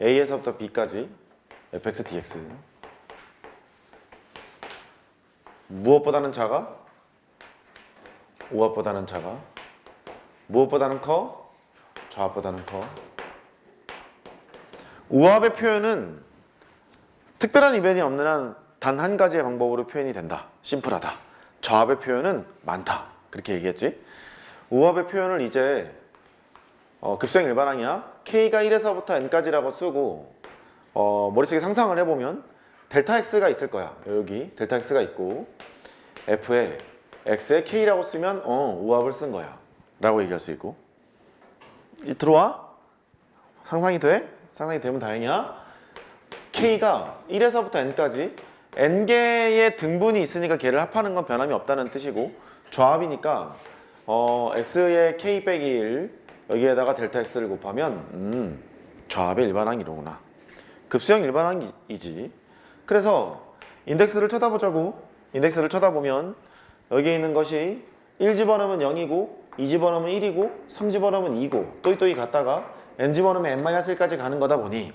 [SPEAKER 1] a에서부터 b까지 fx dx. 무엇보다는 작아? 우합보다는 작아. 무엇보다는 커? 좌합보다는 커. 우합의 표현은 특별한 이변이 없는 한 단 한 가지의 방법으로 표현이 된다. 심플하다. 좌합의 표현은 많다. 그렇게 얘기했지. 우합의 표현을 이제 급수형 일반항이야. k가 1에서부터 n까지라고 쓰고 머릿속에 상상을 해보면 델타 x가 있을 거야. 여기 델타 x가 있고 f에 x에 k라고 쓰면 우합을 쓴 거야 라고 얘기할 수 있고. 들어와? 상상이 돼? 상상이 되면 다행이야. k가 1에서부터 n까지 n개의 등분이 있으니까 걔를 합하는 건 변함이 없다는 뜻이고 좌합이니까 x의 k 빼기 1 여기에다가 델타 x를 곱하면 좌합의 일반항이로구나. 급수형 일반항이지. 그래서 인덱스를 쳐다보자고. 인덱스를 쳐다보면 여기에 있는 것이 1 집어넣으면 0이고 2 집어넣으면 1이고 3 집어넣으면 2고 또이또이 갔다가 n 집어넣으면 n-1까지 가는 거다 보니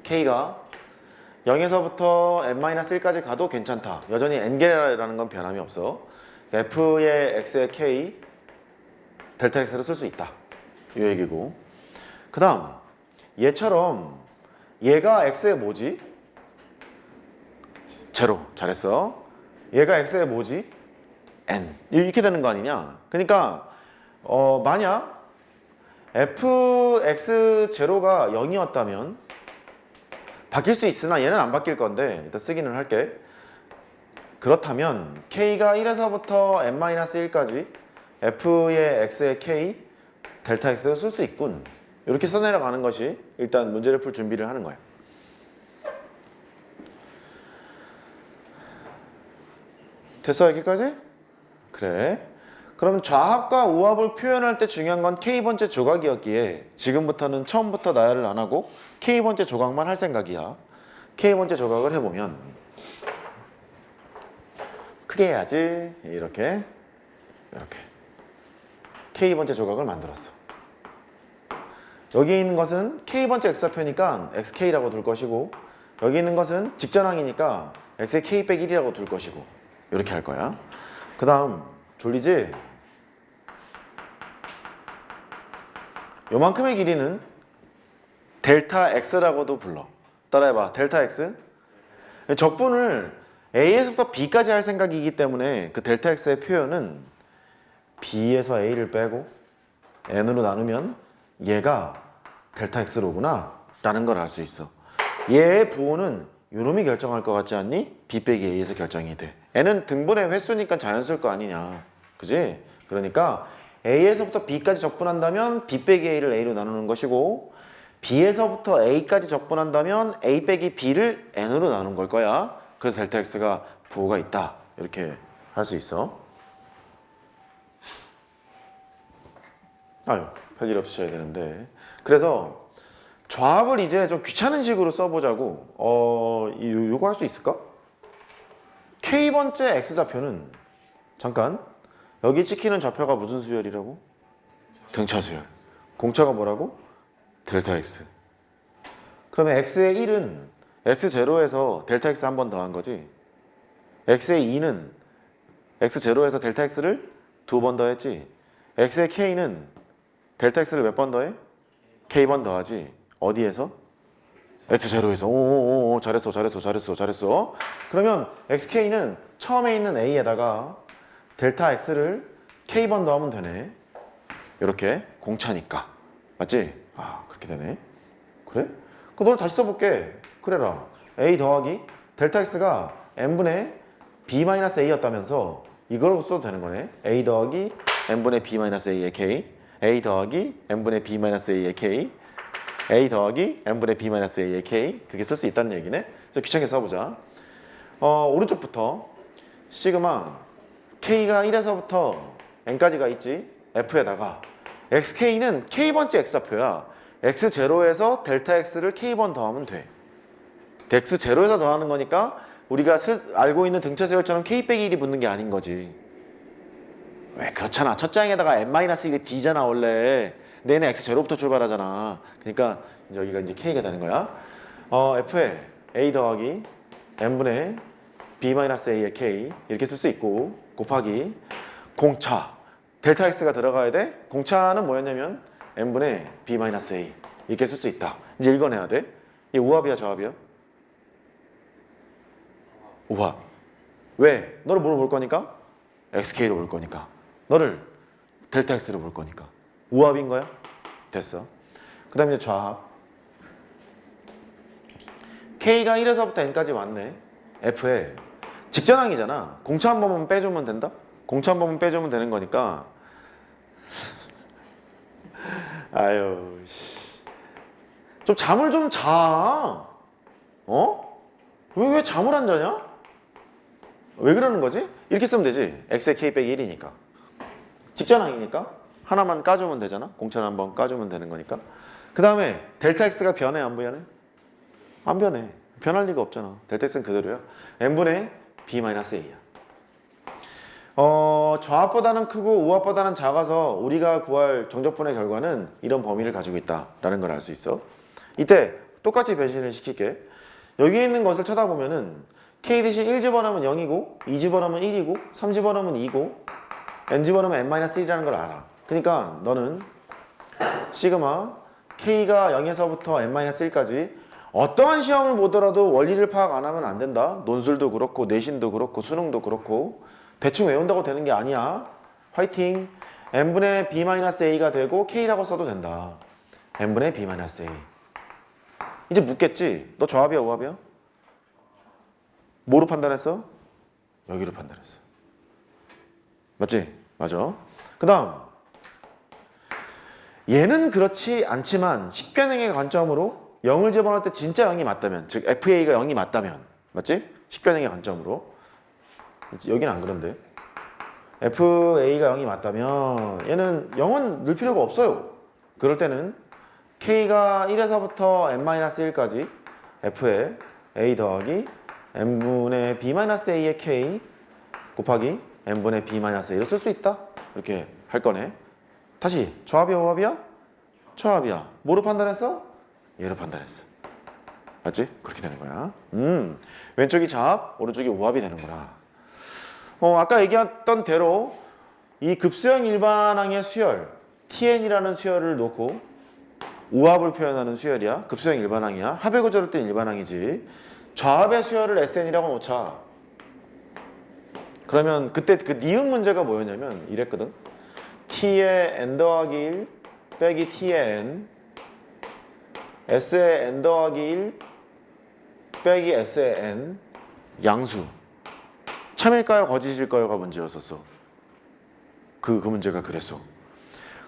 [SPEAKER 1] k가 0에서부터 n-1까지 가도 괜찮다. 여전히 n개라는 건 변함이 없어. f의 x의 k 델타 x를 쓸 수 있다. 이 얘기고. 그 다음 얘처럼 얘가 x의 뭐지? 제로. 잘했어. 얘가 x의 뭐지? n. 이렇게 되는 거 아니냐? 그러니까 만약 fx0가 0이었다면 바뀔 수 있으나 얘는 안 바뀔 건데 일단 쓰기는 할게. 그렇다면 k가 1에서부터 n-1까지 f의 x의 k 델타 x를 쓸 수 있군. 이렇게 써내려가는 것이 일단 문제를 풀 준비를 하는 거야. 됐어 여기까지? 그래. 그럼 좌합과 우합을 표현할 때 중요한 건 k번째 조각이었기에 지금부터는 처음부터 나열을 안 하고 k번째 조각만 할 생각이야. k번째 조각을 해보면 크게 해야지. 이렇게 k번째 조각을 만들었어. 여기 있는 것은 k번째 x좌표니까 xk라고 둘 것이고 여기 있는 것은 직전항이니까 x의 k 빼기 1이라고 둘 것이고 이렇게 할 거야. 그 다음 졸리지? 요만큼의 길이는 델타 x라고도 불러. 따라해봐. 델타 x. 적분을 a에서부터 b까지 할 생각이기 때문에 그 델타 x의 표현은 b에서 a를 빼고 n으로 나누면 얘가 델타 x로구나 라는 걸 알 수 있어. 얘의 부호는 요놈이 결정할 것 같지 않니? b 빼기 a에서 결정이 돼. n은 등분의 횟수니까 자연수일 거 아니냐. 그지? 그러니까 a에서부터 b까지 적분한다면 b 빼기 a를 a로 나누는 것이고 b에서부터 a까지 적분한다면 a 빼기 b를 n으로 나누는 걸 거야. 그래서 델타 x가 부호가 있다. 이렇게 할 수 있어. 아유, 별일 없으셔야 되는데. 그래서 좌합을 이제 좀 귀찮은 식으로 써보자고. 요거 할 수 있을까? K번째 X좌표는 잠깐 여기 찍히는 좌표가 무슨 수열이라고? 등차 수열. 공차가 뭐라고? 델타 X. 그러면 X의 1은 X0에서 델타 X 한 번 더한 거지. X의 2는 X0에서 델타 X를 두 번 더했지. X의 K는 델타 X를 몇 번 더해? K번 더하지. 어디에서? X0에서. 오, 잘했어. 그러면 XK는 처음에 있는 A에다가 델타 X를 K번 더하면 되네. 이렇게 공차니까. 맞지? 아, 그렇게 되네. 그래? 그럼 너를 다시 써볼게. 그래라. A 더하기 델타 X가 n분의 B-A였다면서 이걸 써도 되는 거네. A 더하기 n분의 B-A의 K, A 더하기 n분의 B-A의 K, A 더하기 n분의 B-A의 K. 그렇게 쓸 수 있다는 얘기네. 귀찮게 써보자. 오른쪽부터 시그마 K가 1에서부터 n까지가 있지. F에다가 XK는 K번째 X좌표야. X0에서 델타 X를 K번 더하면 돼. X0에서 더하는 거니까 우리가 알고 있는 등차 수열처럼 K 빼기 1이 붙는 게 아닌 거지. 왜 그렇잖아. 첫 장에다가 n-1이 D잖아 원래. 근데 얘는 X0부터 출발하잖아. 그러니까 여기가 이제 K가 되는 거야. F에 A 더하기 n분의 B-A의 K 이렇게 쓸 수 있고 곱하기 공차 델타 X가 들어가야 돼. 공차는 뭐였냐면 n분의 B-A 이렇게 쓸 수 있다. 이제 읽어내야 돼. 이게 우합이야 저합이야? 우합. 왜? 너를 뭐로 볼 거니까? XK로 볼 거니까. 너를 델타 X로 볼 거니까. 우합인 거야? 됐어. 그 다음에 이제 좌합. K가 1에서부터 N까지 왔네. F에 직전항이잖아. 공차 한 번만 빼주면 된다? 공차 한 번만 빼주면 되는 거니까. 아유, 씨. 좀 잠을 좀 자. 왜 잠을 안 자냐? 왜 그러는 거지? 이렇게 쓰면 되지. X의 K 빼기 1이니까. 직전항이니까 하나만 까주면 되잖아. 공차를 한번 까주면 되는 거니까. 그 다음에 델타 X가 변해 안 변해? 안 변해. 변할 리가 없잖아. 델타 X는 그대로야. n분의 B-A야. 좌합보다는 크고 우합보다는 작아서 우리가 구할 정적분의 결과는 이런 범위를 가지고 있다라는 걸 알 수 있어. 이때 똑같이 변신을 시킬게. 여기 있는 것을 쳐다보면은 K 대신 1 집어넣으면 0이고 2 집어넣으면 1이고 3 집어넣으면 2고 n 집어넣으면 n-1이라는 걸 알아. 그러니까 너는 시그마 K가 0에서부터 n-1까지 어떠한 시험을 보더라도 원리를 파악 안 하면 안 된다. 논술도 그렇고 내신도 그렇고 수능도 그렇고 대충 외운다고 되는 게 아니야. 화이팅. n분의 B-A가 되고 K라고 써도 된다. n분의 B-A. 이제 묻겠지. 너 좌합이야 우합이야? 뭐로 판단했어? 여기로 판단했어. 맞지? 맞아. 그 다음 얘는 그렇지 않지만 식변형의 관점으로 0을 집어넣을 때 진짜 0이 맞다면, 즉 FA가 0이 맞다면, 맞지? 식변형의 관점으로. 여기는 안 그런데. FA가 0이 맞다면 얘는 0은 넣을 필요가 없어요. 그럴 때는 K가 1에서부터 n-1까지 F에 A 더하기 n분의 B-A의 K 곱하기 n분의 B-A를 쓸 수 있다. 이렇게 할 거네. 다시 좌합이야 우합이야? 좌합이야. 뭐로 판단했어? 얘로 판단했어. 맞지? 그렇게 되는 거야. 왼쪽이 좌합, 오른쪽이 우합이 되는구나. 아까 얘기했던 대로 이 급수형 일반항의 수열 TN이라는 수열을 놓고 우합을 표현하는 수열이야. 급수형 일반항이야. 합의 구조를 뗀 일반항이지. 좌합의 수열을 SN이라고 놓자. 그러면 그때 그 니은 문제가 뭐였냐면 이랬거든. T의 n 더하기 1 빼기 T의 n S의 n 더하기 1 빼기 S의 n 양수. 참일까요 거짓일까요가 문제였었어. 그 문제가 그랬어.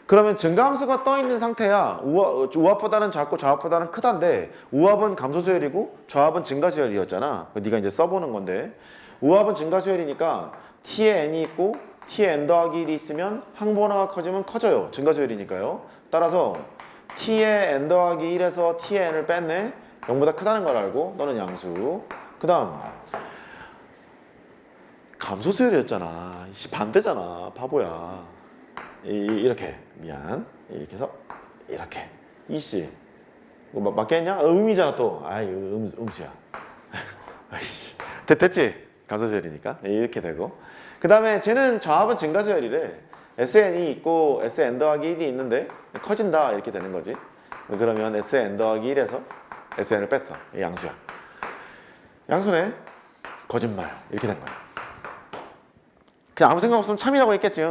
[SPEAKER 1] 그러면 증가함수가 떠있는 상태야. 우합보다는 작고 좌합보다는 크다인데 우합은 감소수열이고 좌합은 증가수열이었잖아. 네가 이제 써보는 건데 우합은 증가수열이니까 T의 n이 있고 t에 n 더하기 1이 있으면 항번화가 커지면 커져요. 증가수열이니까요. 따라서 t에 n 더하기 1에서 t에 n을 뺐네. 0보다 크다는 걸 알고 너는 양수. 그 다음 감소수열이었잖아. 반대잖아. 바보야. 이렇게 미안. 이렇게 해서 이렇게 이씨 이거 맞겠냐? 음이잖아 또. 아이 음수야. 아이씨 됐지? 감소수열이니까 이렇게 되고 그 다음에 쟤는 저합은 증가수열이래. SN이 있고 SN 더하기 1이 있는데 커진다 이렇게 되는 거지. 그러면 SN 더하기 1에서 SN을 뺐어. 양수야. 양수네. 거짓말 이렇게 된 거야. 그냥 아무 생각 없으면 참이라고 했겠지.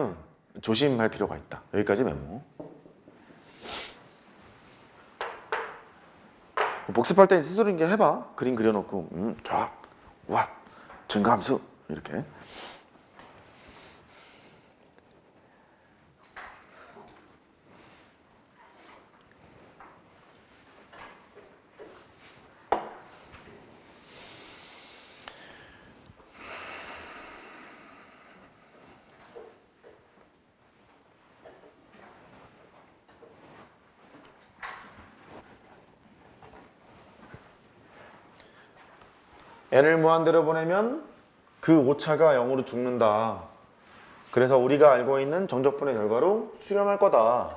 [SPEAKER 1] 조심할 필요가 있다. 여기까지 메모. 복습할 때 스스로 이렇게 해봐. 그림 그려놓고 좌, 우압, 증가함수 이렇게. n을 무한대로 보내면 그 오차가 0으로 죽는다. 그래서 우리가 알고 있는 정적분의 결과로 수렴할 거다.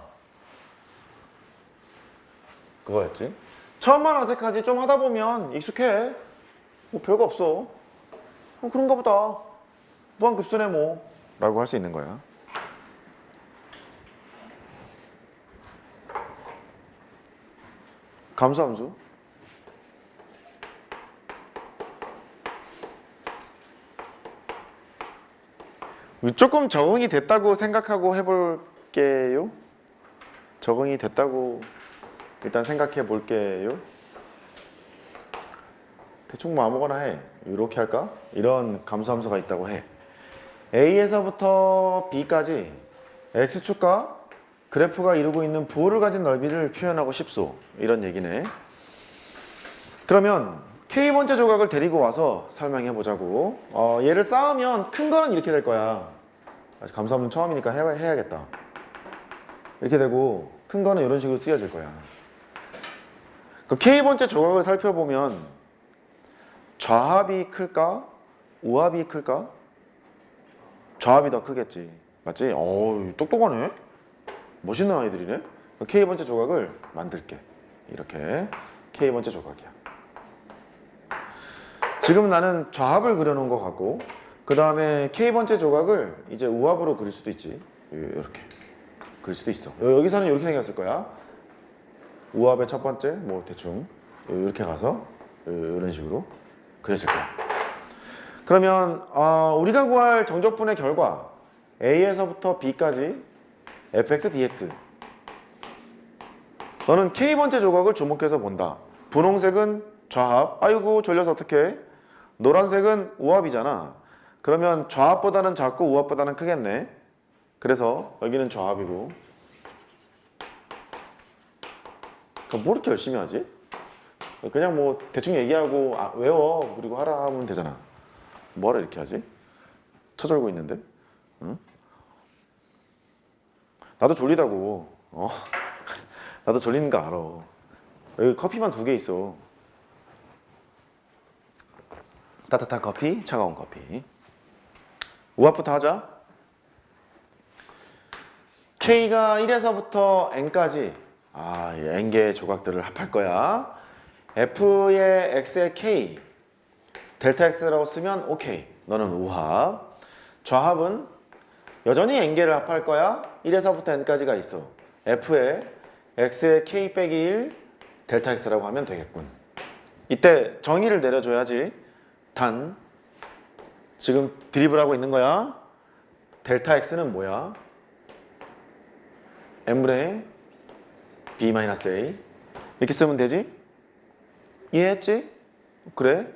[SPEAKER 1] 그거였지. 처음만 어색하지 좀 하다 보면 익숙해. 뭐 별거 없어. 그런가 보다. 무한급수네 뭐. 라고 할 수 있는 거야. 감소함수. 조금 적응이 됐다고 생각하고 해볼게요. 적응이 됐다고 일단 생각해 볼게요. 대충 뭐 아무거나 해. 이렇게 할까? 이런 감소함수가 있다고 해. A에서부터 B까지 X축과 그래프가 이루고 있는 부호를 가진 넓이를 표현하고 싶소. 이런 얘기네. 그러면 K번째 조각을 데리고 와서 설명해 보자고. 얘를 쌓으면 큰 거는 이렇게 될 거야. 아직 감소함수는 처음이니까 해야겠다. 이렇게 되고 큰 거는 이런 식으로 쓰여질 거야. 그 K번째 조각을 살펴보면 좌합이 클까? 우합이 클까? 좌합이 더 크겠지. 맞지? 어우, 똑똑하네. 멋있는 아이들이네. K번째 조각을 만들게. 이렇게 K번째 조각이야. 지금 나는 좌합을 그려놓은 것 같고 그 다음에 K번째 조각을 이제 우합으로 그릴 수도 있지. 이렇게 그릴 수도 있어. 여기서는 이렇게 생겼을 거야. 우합의 첫 번째 뭐 대충 이렇게 가서 이런 식으로 그려질 거야. 그러면 우리가 구할 정적분의 결과 A에서부터 B까지 fx dx. 너는 K번째 조각을 주목해서 본다. 분홍색은 좌합. 아이고 졸려서 어떡해. 노란색은 우합이잖아. 그러면 좌합보다는 작고 우합보다는 크겠네. 그래서 여기는 좌합이고. 그럼 뭐 이렇게 열심히 하지? 그냥 뭐 대충 얘기하고 외워 그리고 하라 하면 되잖아. 뭐하러 이렇게 하지? 쳐졸고 있는데. 응? 나도 졸리다고. 나도 졸리는 거 알아. 여기 커피만 2개 있어. 따뜻한 커피, 차가운 커피. 우합부터 하자. K가 1에서부터 N까지 N개의 조각들을 합할 거야. F의 X의 K 델타 X라고 쓰면 오케이. 너는 우합. 좌합은 여전히 N개를 합할 거야. 1에서부터 N까지가 있어. F의 X의 K 빼기 1 델타 X라고 하면 되겠군. 이때 정의를 내려줘야지. 단 지금 드리블하고 있는 거야. 델타 X는 뭐야? n분의 b-a 이렇게 쓰면 되지? 이해했지? 그래?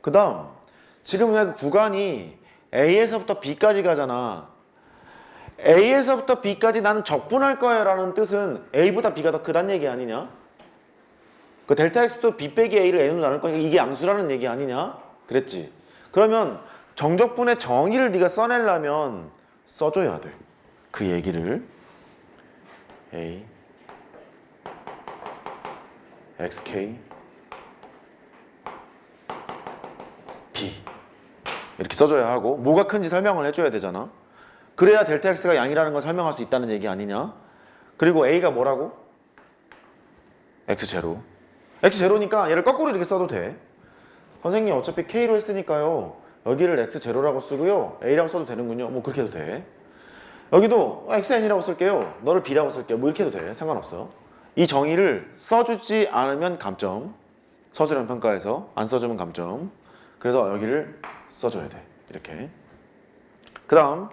[SPEAKER 1] 그 다음 지금 그 구간이 A에서부터 B까지 가잖아. A에서부터 B까지 나는 적분할 거야 라는 뜻은 A보다 B가 더 크다는 얘기 아니냐? 그 델타 X도 B 빼기 A를 N으로 나눌 거니까 이게 양수라는 얘기 아니냐? 그랬지. 그러면 정적분의 정의를 네가 써내려면 써줘야 돼. 그 얘기를 A xk b 이렇게 써줘야 하고 뭐가 큰지 설명을 해줘야 되잖아. 그래야 델타 x가 양이라는 걸 설명할 수 있다는 얘기 아니냐. 그리고 a가 뭐라고? x0. x0니까 얘를 거꾸로 이렇게 써도 돼. 선생님 어차피 k로 했으니까요 여기를 x0라고 쓰고요 a라고 써도 되는군요. 뭐 그렇게 해도 돼. 여기도 xn이라고 쓸게요. 너를 b라고 쓸게요. 뭐 이렇게 해도 돼. 상관없어. 이 정의를 써주지 않으면 감점. 서술형 평가에서 안 써주면 감점. 그래서 여기를 써줘야 돼. 이렇게. 그 다음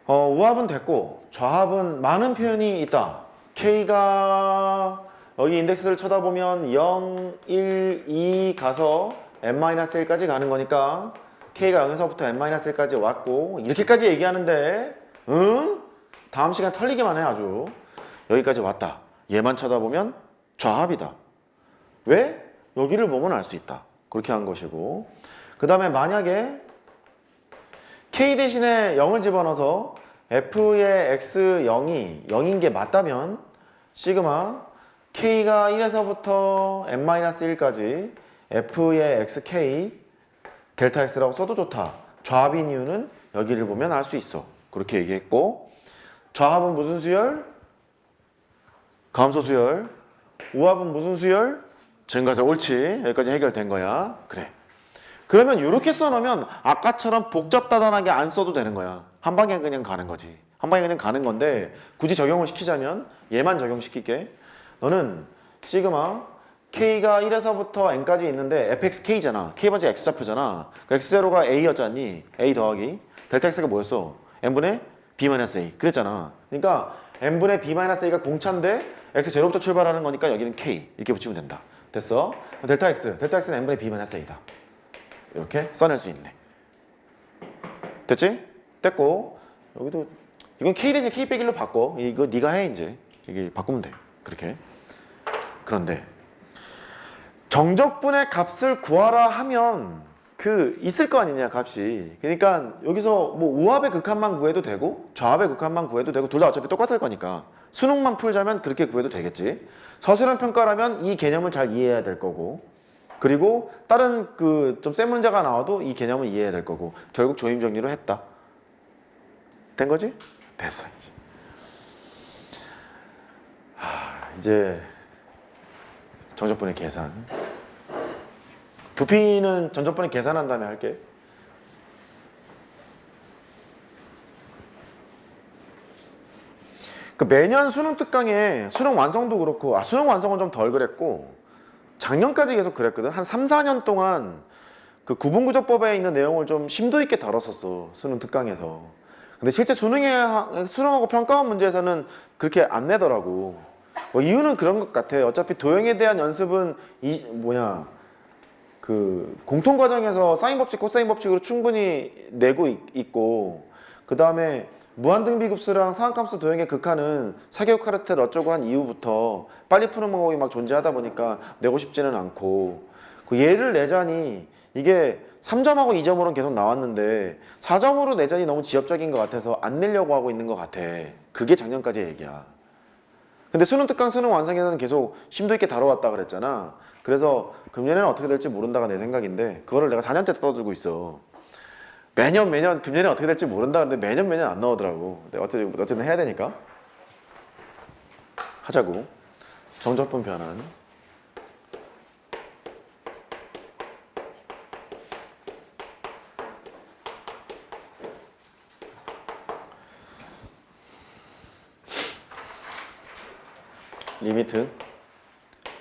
[SPEAKER 1] 우합은 됐고 좌합은 많은 표현이 있다. k가 여기 인덱스를 쳐다보면 0, 1, 2 가서 n-1까지 가는 거니까 k가 0에서부터 n-1까지 왔고 이렇게까지 얘기하는데 응? 다음 시간 털리기만 해 아주. 여기까지 왔다. 얘만 쳐다보면 좌합이다. 왜? 여기를 보면 알 수 있다. 그렇게 한 것이고 그 다음에 만약에 k 대신에 0을 집어넣어서 f의 x 0이 0인 게 맞다면 시그마 k가 1에서부터 n-1까지 f의 xk 델타 x라고 써도 좋다. 좌합인 이유는 여기를 보면 알 수 있어. 그렇게 얘기했고 좌합은 무슨 수열? 감소 수열. 우합은 무슨 수열? 증가설. 옳지. 여기까지 해결된 거야. 그래. 그러면 이렇게 써놓으면 아까처럼 복잡다단하게 안 써도 되는 거야. 한 방에 그냥 가는 거지. 한 방에 그냥 가는 건데 굳이 적용을 시키자면 얘만 적용시킬게. 너는 시그마 k가 1에서부터 n까지 있는데 fxk잖아. k번째 x좌표잖아. 그 x0가 a였잖니. a 더하기 델타 x가 뭐였어? n분의 b-a 그랬잖아. 그러니까 n분의 b-a가 공차인데 x0부터 출발하는 거니까 여기는 k 이렇게 붙이면 된다. 됐어? 델타 x는 n분의 b-a다. 이렇게 써낼 수 있네. 됐지? 됐고 여기도 이건 k 대신 k 빼기로 바꿔. 이거 네가 해 이제. 이게 바꾸면 돼. 그렇게. 그런데 정적분의 값을 구하라 하면 그 있을 거 아니냐 값이. 그러니까 여기서 뭐 우합의 극한만 구해도 되고 좌합의 극한만 구해도 되고 둘 다 어차피 똑같을 거니까 수능만 풀자면 그렇게 구해도 되겠지. 서술형 평가라면 이 개념을 잘 이해해야 될 거고 그리고 다른 그 좀 센 문제가 나와도 이 개념을 이해해야 될 거고 결국 조임 정리로 했다. 된 거지? 됐어 이제. 이제 정적분의 계산. 부피는 정적분의 계산한 다음에 할게. 그 매년 수능 특강에 수능 완성도 그렇고 수능 완성은 좀 덜 그랬고 작년까지 계속 그랬거든. 한 3, 4년 동안 그 구분구조법에 있는 내용을 좀 심도 있게 다뤘었어. 수능 특강에서. 근데 실제 수능하고 평가원 문제에서는 그렇게 안 내더라고. 뭐 이유는 그런 것 같아. 어차피 도형에 대한 연습은 그 공통 과정에서 사인 법칙, 코사인 법칙으로 충분히 내고 있고 그 다음에 무한등비급수랑 상한함수 도형의 극한은 사교육 카르텔 어쩌고 한 이후부터 빨리 푸는 방법이 막 존재하다 보니까 내고 싶지는 않고 그 얘를 내자니 이게 3점하고 2점으로는 계속 나왔는데 4점으로 내자니 너무 지엽적인 것 같아서 안 내려고 하고 있는 것 같아. 그게 작년까지 얘기야. 근데 수능 특강 수능 완성에서는 계속 심도 있게 다뤄왔다 그랬잖아. 그래서 금년에는 어떻게 될지 모른다가 내 생각인데 그거를 내가 4년째 떠들고 있어. 매년 금년에 어떻게 될지 모른다 근데 매년 안 나오더라고. 근데 어쨌든 해야 되니까 하자고. 정적분 변환. 리미트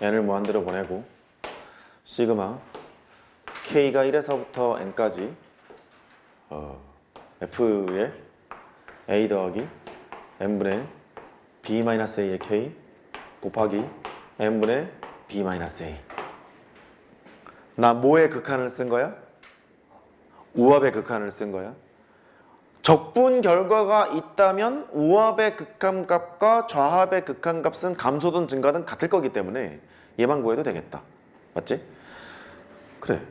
[SPEAKER 1] n을 무한대로 보내고 시그마 k가 1에서부터 n까지 f의 a 더하기 n분의 b-a의 k 곱하기 n분의 b-a. 나 뭐의 극한을 쓴 거야? 우합의 극한을 쓴 거야? 적분 결과가 있다면 우합의 극한값과 좌합의 극한값은 감소든 증가든 같을 거기 때문에 얘만 구해도 되겠다. 맞지? 그래.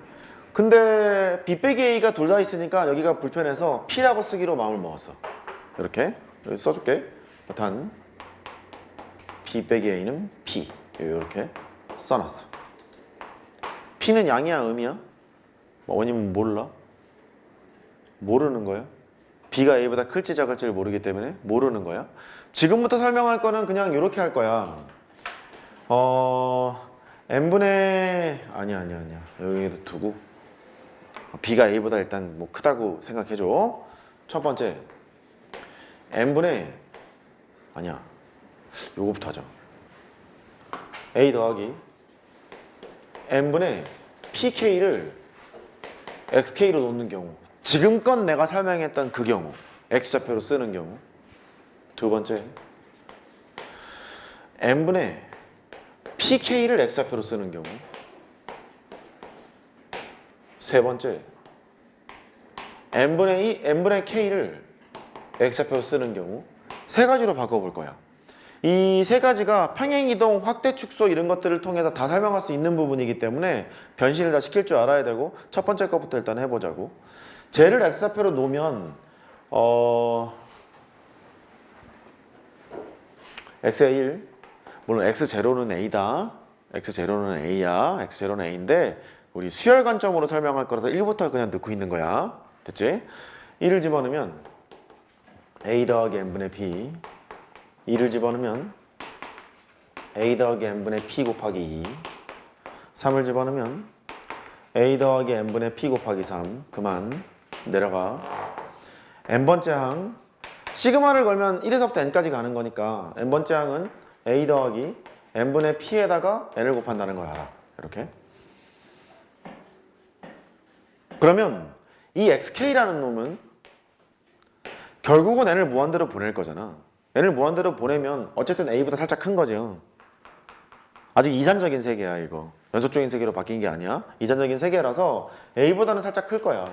[SPEAKER 1] 근데 B 빼기 A가 둘 다 있으니까 여기가 불편해서 P라고 쓰기로 마음을 먹었어. 이렇게 여기 써줄게. 단 B 빼기 A는 P 이렇게 써놨어. P는 양이야 음이야? 원님은 몰라? 모르는 거야? B가 A보다 클지 작을지를 모르기 때문에 모르는 거야. 지금부터 설명할 거는 그냥 이렇게 할 거야. n분의 아니야 여기도 두고 B가 A보다 일단 뭐 크다고 생각해줘. 첫 번째 n분의 아니야 요거부터 하자. A 더하기 n분의 pk를 xk로 놓는 경우, 지금껏 내가 설명했던 그 경우, x좌표로 쓰는 경우. 두 번째 n분의 pk를 x좌표로 쓰는 경우. 세 번째 n분의 k를 x좌표로 쓰는 경우. 세 가지로 바꿔볼 거야. 이 세 가지가 평행이동, 확대 축소 이런 것들을 통해서 다 설명할 수 있는 부분이기 때문에 변신을 다 시킬 줄 알아야 되고, 첫 번째 것부터 일단 해보자고. 쟤를 x좌표로 놓으면 x의 1, 물론 x0는 a다. x0는 a야. x0는 a인데 우리 수열 관점으로 설명할 거라서 1부터 그냥 넣고 있는 거야. 됐지? 1을 집어넣으면 a 더하기 n분의 p, 2를 집어넣으면 a 더하기 n분의 p 곱하기 2, 3을 집어넣으면 a 더하기 n분의 p 곱하기 3. 그만 내려가. n번째 항, 시그마를 걸면 1에서부터 n까지 가는 거니까 n번째 항은 a 더하기 n분의 p에다가 n을 곱한다는 걸 알아. 이렇게. 그러면 이 xk라는 놈은 결국은 n을 무한대로 보낼 거잖아. n을 무한대로 보내면 어쨌든 a보다 살짝 큰 거죠. 아직 이산적인 세계야 이거. 연속적인 세계로 바뀐 게 아니야. 이산적인 세계라서 a보다는 살짝 클 거야.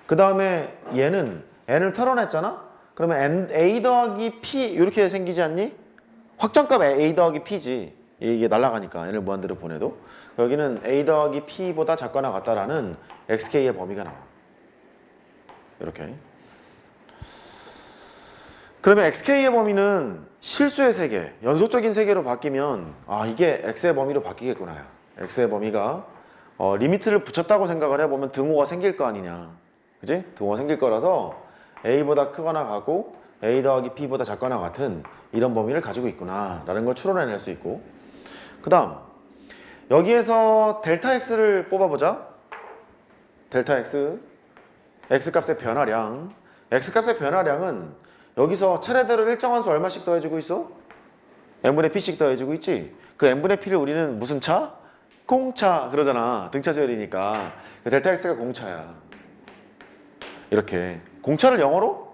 [SPEAKER 1] 그 다음에 얘는 n을 털어냈잖아. 그러면 a 더하기 p 이렇게 생기지 않니? 확정값 a 더하기 p지. 이게 날아가니까 n을 무한대로 보내도. 여기는 a 더하기 p보다 작거나 같다라는 xk의 범위가 나와. 이렇게. 그러면 xk의 범위는 실수의 세계, 연속적인 세계로 바뀌면 이게 x의 범위로 바뀌겠구나. x의 범위가 리미트를 붙였다고 생각을 해보면 등호가 생길 거 아니냐. 그지? 등호가 생길 거라서 a보다 크거나 같고 a 더하기 p보다 작거나 같은 이런 범위를 가지고 있구나 라는 걸 추론해낼 수 있고, 그 다음 여기에서 델타 x를 뽑아보자. 델타 x, x값의 변화량. x값의 변화량은 여기서 차례대로 일정한 수 얼마씩 더해주고 있어? n분의 p씩 더해주고 있지? 그 n분의 p를 우리는 무슨 차? 공차 그러잖아. 등차 수열이니까. 델타 x가 공차야. 이렇게. 공차를 영어로?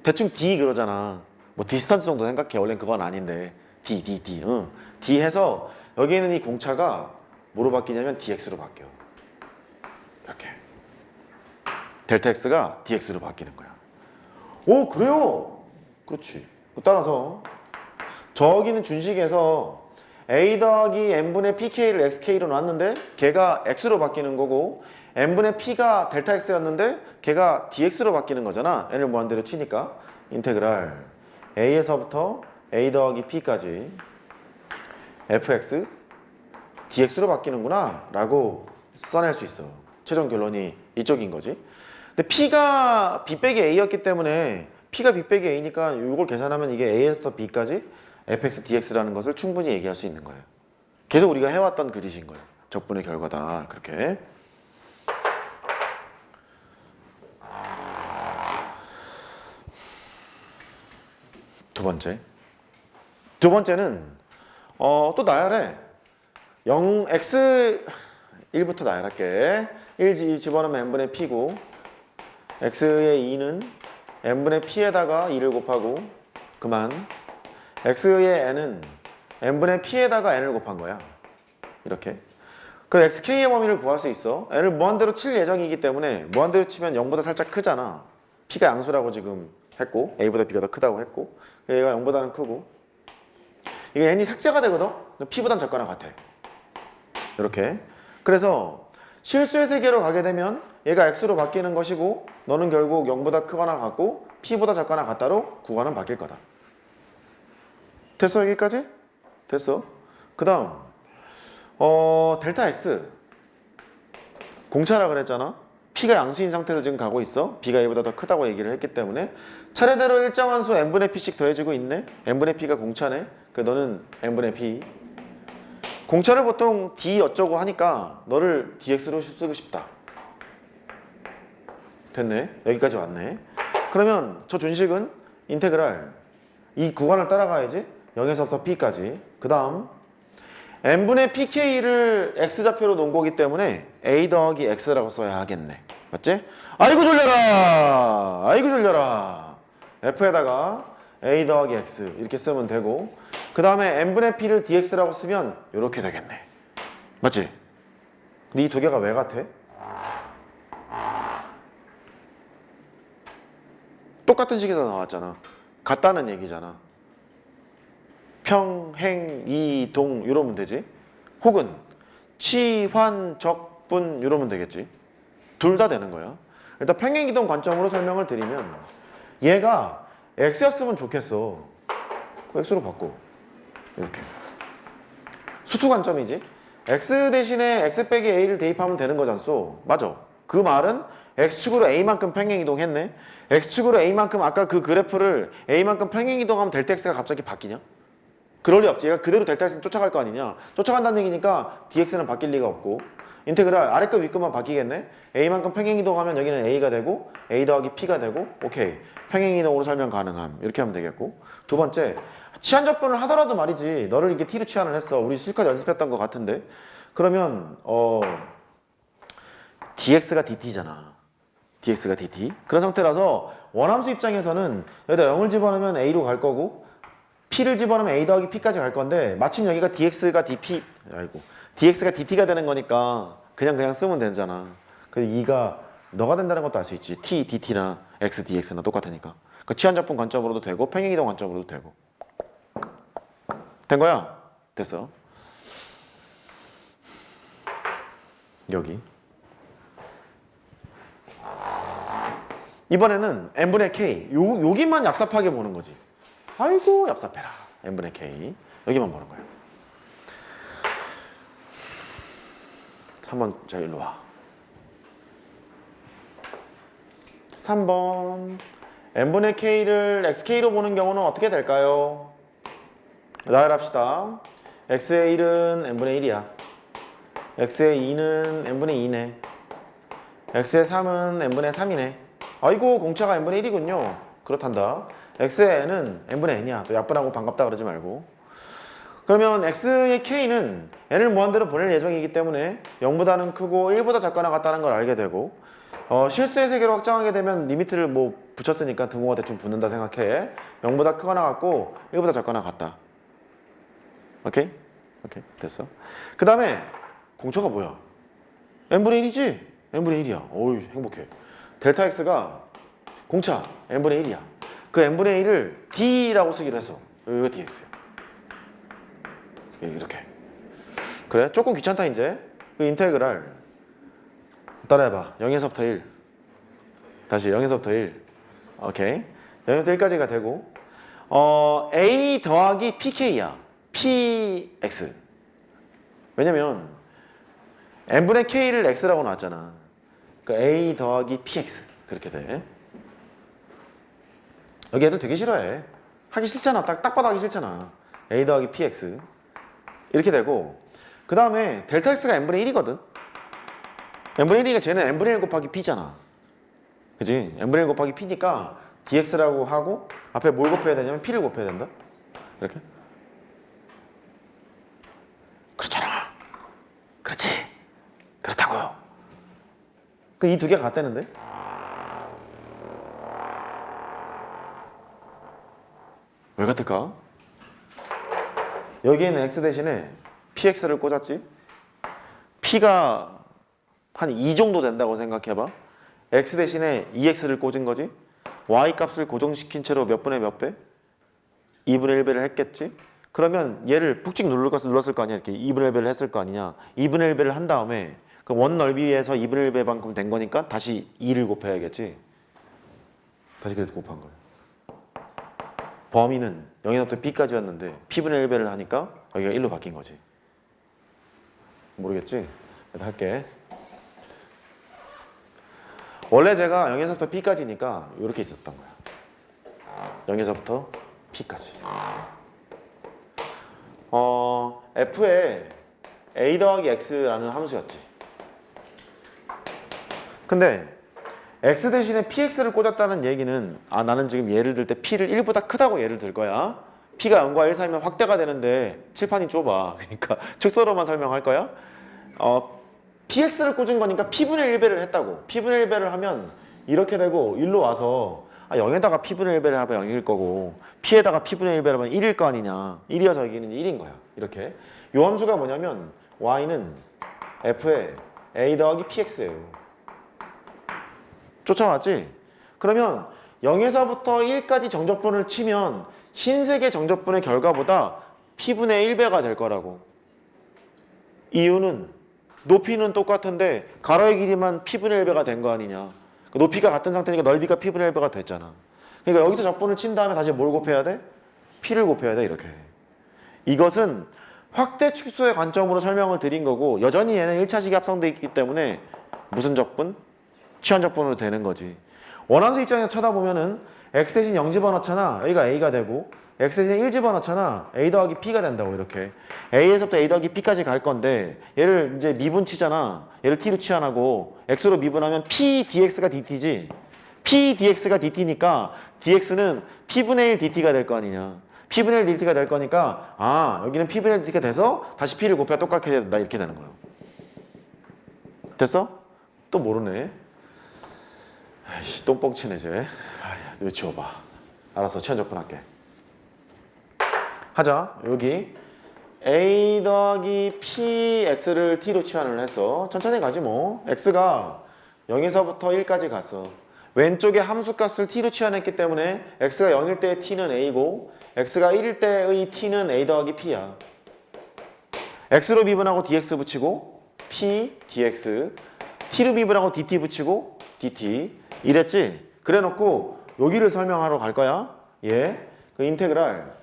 [SPEAKER 1] 대충 d 그러잖아. 뭐 디스턴스 정도 생각해. 원래는 그건 아닌데. d. 응. d 해서 여기 있는 이 공차가 뭐로 바뀌냐면 dx로 바뀌어. 이렇게. 델타 x가 dx로 바뀌는 거야. 오, 그래요? 그렇지. 따라서 저기는 준식에서 a 더하기 n분의 pk를 xk로 놨는데 걔가 x로 바뀌는 거고, n분의 p가 델타 x였는데 걔가 dx로 바뀌는 거잖아. n을 무한대로 치니까. 인테그랄 a에서부터 a 더하기 p까지 fx dx로 바뀌는구나 라고 써낼 수 있어. 최종 결론이 이쪽인 거지. 근데 p가 b 빼기 a였기 때문에 p가 b 빼기 a니까 이걸 계산하면 이게 a에서 b까지 fx dx라는 것을 충분히 얘기할 수 있는 거예요. 계속 우리가 해왔던 그 짓인 거예요. 적분의 결과다. 그렇게. 두 번째는 또 나열해. 0x 1부터 나열할게. 1 집어넣으면 n분의 p고, x의 2는 n분의 p에다가 2를 곱하고 그만. x의 n은 n분의 p에다가 n을 곱한 거야. 이렇게. 그럼 xk의 범위를 구할 수 있어. n을 무한대로 칠 예정이기 때문에 무한대로 치면 0보다 살짝 크잖아. p가 양수라고 지금 했고 a보다 b가 더 크다고 했고 얘가 0보다는 크고, 이게 n이 삭제가 되거든. p보단 작거나 같아. 이렇게. 그래서 실수의 세계로 가게 되면 얘가 x로 바뀌는 것이고 너는 결국 0보다 크거나 같고 p보다 작거나 같다로 구간은 바뀔 거다. 됐어 여기까지? 됐어. 그 다음 델타 x 공차라 그랬잖아. p가 양수인 상태에서 지금 가고 있어. b가 a보다 더 크다고 얘기를 했기 때문에 차례대로 일정한 수 n분의 p씩 더해지고 있네. n분의 p가 공차네. 그 너는 n분의 p. 공차를 보통 d 어쩌고 하니까 너를 dx로 쓰고 싶다. 됐네. 여기까지 왔네. 그러면 저 준식은 인테그랄 이 구간을 따라가야지. 0에서부터 p까지. 그 다음 n분의 pk를 x좌표로 놓은 거기 때문에 a 더하기 x라고 써야 하겠네. 맞지? 아이고 졸려라. 아이고 졸려라. f에다가 a 더하기 x 이렇게 쓰면 되고 그 다음에 n분의 p를 dx라고 쓰면 이렇게 되겠네. 맞지? 근데 이 두 개가 왜 같아? 똑같은 식에서 나왔잖아. 같다는 얘기잖아. 평, 행, 이, 동 이러면 되지. 혹은 치, 환, 적, 분 이러면 되겠지. 둘 다 되는 거야. 일단 평행이동 관점으로 설명을 드리면 얘가 x였으면 좋겠어. x로 바꿔. 이렇게. 수투 관점이지. x 대신에 x 빼기 a를 대입하면 되는 거잖소. 맞아. 그 말은 x축으로 a만큼 평행이동 했네. x축으로 a만큼 아까 그 그래프를 a만큼 평행이동하면 델타 x가 갑자기 바뀌냐? 그럴 리 없지. 얘가 그대로 델타 x는 쫓아갈 거 아니냐. 쫓아간다는 얘기니까 dx는 바뀔 리가 없고 인테그랄 아래급 위급만 바뀌겠네. a만큼 평행이동하면 여기는 a가 되고 a 더하기 p가 되고 오케이. 평행이동으로 설명 가능함. 이렇게 하면 되겠고 두 번째 치환접분을 하더라도 말이지 너를 이게 t로 치환을 했어. 우리 실컷 연습했던 것 같은데 그러면 dx가 dt잖아. dx가 dt 그런 상태라서 원함수 입장에서는 여기다 0을 집어넣으면 a로 갈 거고 p를 집어넣으면 a 더하기 p까지 갈 건데 마침 여기가 dx가 dt가 되는 거니까 그냥 쓰면 되잖아. 근데 2가 너가 된다는 것도 알 수 있지. t dt나 x dx나 똑같으니까. 그 치환접분 관점으로도 되고 평행이동 관점으로도 되고. 된 거야? 됐어. 여기 이번에는 n분의 k 여기만 얍삽하게 보는 거지. 아이고 얍삽해라. n분의 k 여기만 보는 거야. 3번 자 일로 와. 3번 n분의 k를 xk로 보는 경우는 어떻게 될까요? 나열합시다. x의 1은 n분의 1이야. x의 2는 n분의 2네. x의 3은 n분의 3이네. 아이고 공차가 n분의 1이군요. 그렇단다. x의 n은 n분의 n이야. 또 약분하고 반갑다 그러지 말고. 그러면 x의 k는 n을 무한대로 보낼 예정이기 때문에 0보다는 크고 1보다 작거나 같다는 걸 알게 되고 실수의 세계로 확장하게 되면 리미트를 뭐 붙였으니까 등호가 대충 붙는다 생각해. 0보다 크거나 같고 1보다 작거나 같다. 오케이? 오케이 됐어. 그 다음에 공차가 뭐야? n분의 1이지? n분의 1이야. 어이 행복해. 델타 x가 공차 n분의 1이야. 그 n분의 1을 d라고 쓰기로 했어. 여기가 dx야. 이렇게. 그래? 조금 귀찮다 이제. 그 인테그랄 따라해봐. 0에서부터 1. 다시 0에서부터 1. 오케이. 0에서부터 1까지가 되고 a 더하기 pk야. px. 왜냐면 n분의 k를 x라고 나왔잖아. 그러니까 a 더하기 px 그렇게 돼. 여기 애들 되게 싫어해. 하기 싫잖아. 딱 봐도 하기 싫잖아. a 더하기 px 이렇게 되고 그 다음에 델타 x가 n분의 1이거든. n분의 1이니까 쟤는 n분의 1 곱하기 p잖아. 그치? n분의 1 곱하기 p니까 dx라고 하고 앞에 뭘 곱해야 되냐면 p를 곱해야 된다. 이렇게. 그렇잖아. 그렇지. 그렇다고요. 그 이 두 개가 같다는데? 왜 같을까? 여기에는 x 대신에 px를 꽂았지? p가 한 2 정도 된다고 생각해봐. x 대신에 2x를 꽂은 거지? y 값을 고정시킨 채로 몇 분의 몇 배? 2분의 1배를 했겠지? 그러면 얘를 푹찍 눌렀을 거 아니야. 이렇게 2분의 1배를 했을 거 아니냐. 2분의 1배를 한 다음에 그럼 원 넓이에서 2분의 1배만큼 된 거니까 다시 2를 곱해야겠지. 다시 그래서 곱한 거예요. 범위는 0에서부터 b까지였는데 p분의 1배를 하니까 여기가 1로 바뀐 거지. 모르겠지? 일단 할게. 원래 제가 0에서부터 p까지니까 이렇게 있었던 거야. 0에서부터 p까지. f에 a 더하기 x라는 함수였지. 근데 x 대신에 px를 꽂았다는 얘기는 나는 지금 예를 들 때 p를 1보다 크다고 예를 들 거야. p가 0과 1 사이면 확대가 되는데 칠판이 좁아. 그러니까 축소로만 설명할 거야. px를 꽂은 거니까 p분의 1배를 했다고. p분의 1배를 하면 이렇게 되고 1로 와서 0에다가 p분의 1배를 하면 0일 거고 p에다가 p분의 1배를 하면 1일 거 아니냐. 1이어서 여기는 1인 거야. 이렇게. 요 함수가 뭐냐면 y는 f에 a 더하기 px예요. 쫓아왔지? 그러면 0에서부터 1까지 정적분을 치면 흰색의 정적분의 결과보다 p분의 1배가 될 거라고. 이유는 높이는 똑같은데 가로의 길이만 p분의 1배가 된 거 아니냐. 높이가 같은 상태니까 넓이가 p분의 1배가 됐잖아. 그러니까 여기서 적분을 친 다음에 다시 뭘 곱해야 돼? p를 곱해야 돼. 이렇게. 이것은 확대 축소의 관점으로 설명을 드린 거고 여전히 얘는 1차식이 합성되어 있기 때문에 무슨 적분? 치환적분으로 되는 거지. 원함수 입장에서 쳐다보면은 x 대신 0 집어넣잖아. 여기가 a가 되고 x 대신 1 집어넣잖아. a 더하기 p가 된다고. 이렇게 a에서부터 a 더하기 p까지 갈 건데 얘를 이제 미분치잖아. 얘를 t로 치환하고 x로 미분하면 p dx가 dt지. p dx가 dt니까 dx는 p분의 1 dt가 될 거 아니냐. p분의 1 dt가 될 거니까 여기는 p분의 1 dt가 돼서 다시 p를 곱해야 똑같게 된다. 이렇게 되는 거예요. 됐어? 또 모르네. 아이씨, 똥 뻥치네 쟤. 이거 지워봐. 알았어, 치환적분 할게. 하자. 여기 a 더하기 px를 t로 치환을 했어. 천천히 가지 뭐. x가 0에서부터 1까지 갔어. 왼쪽에 함수값을 t로 치환했기 때문에 x가 0일 때의 t는 a고 x가 1일 때의 t는 a 더하기 p야. x로 미분하고 dx 붙이고 p dx, t로 미분하고 dt 붙이고 dt. 이랬지? 그래 놓고 여기를 설명하러 갈 거야. 예. 그 인테그랄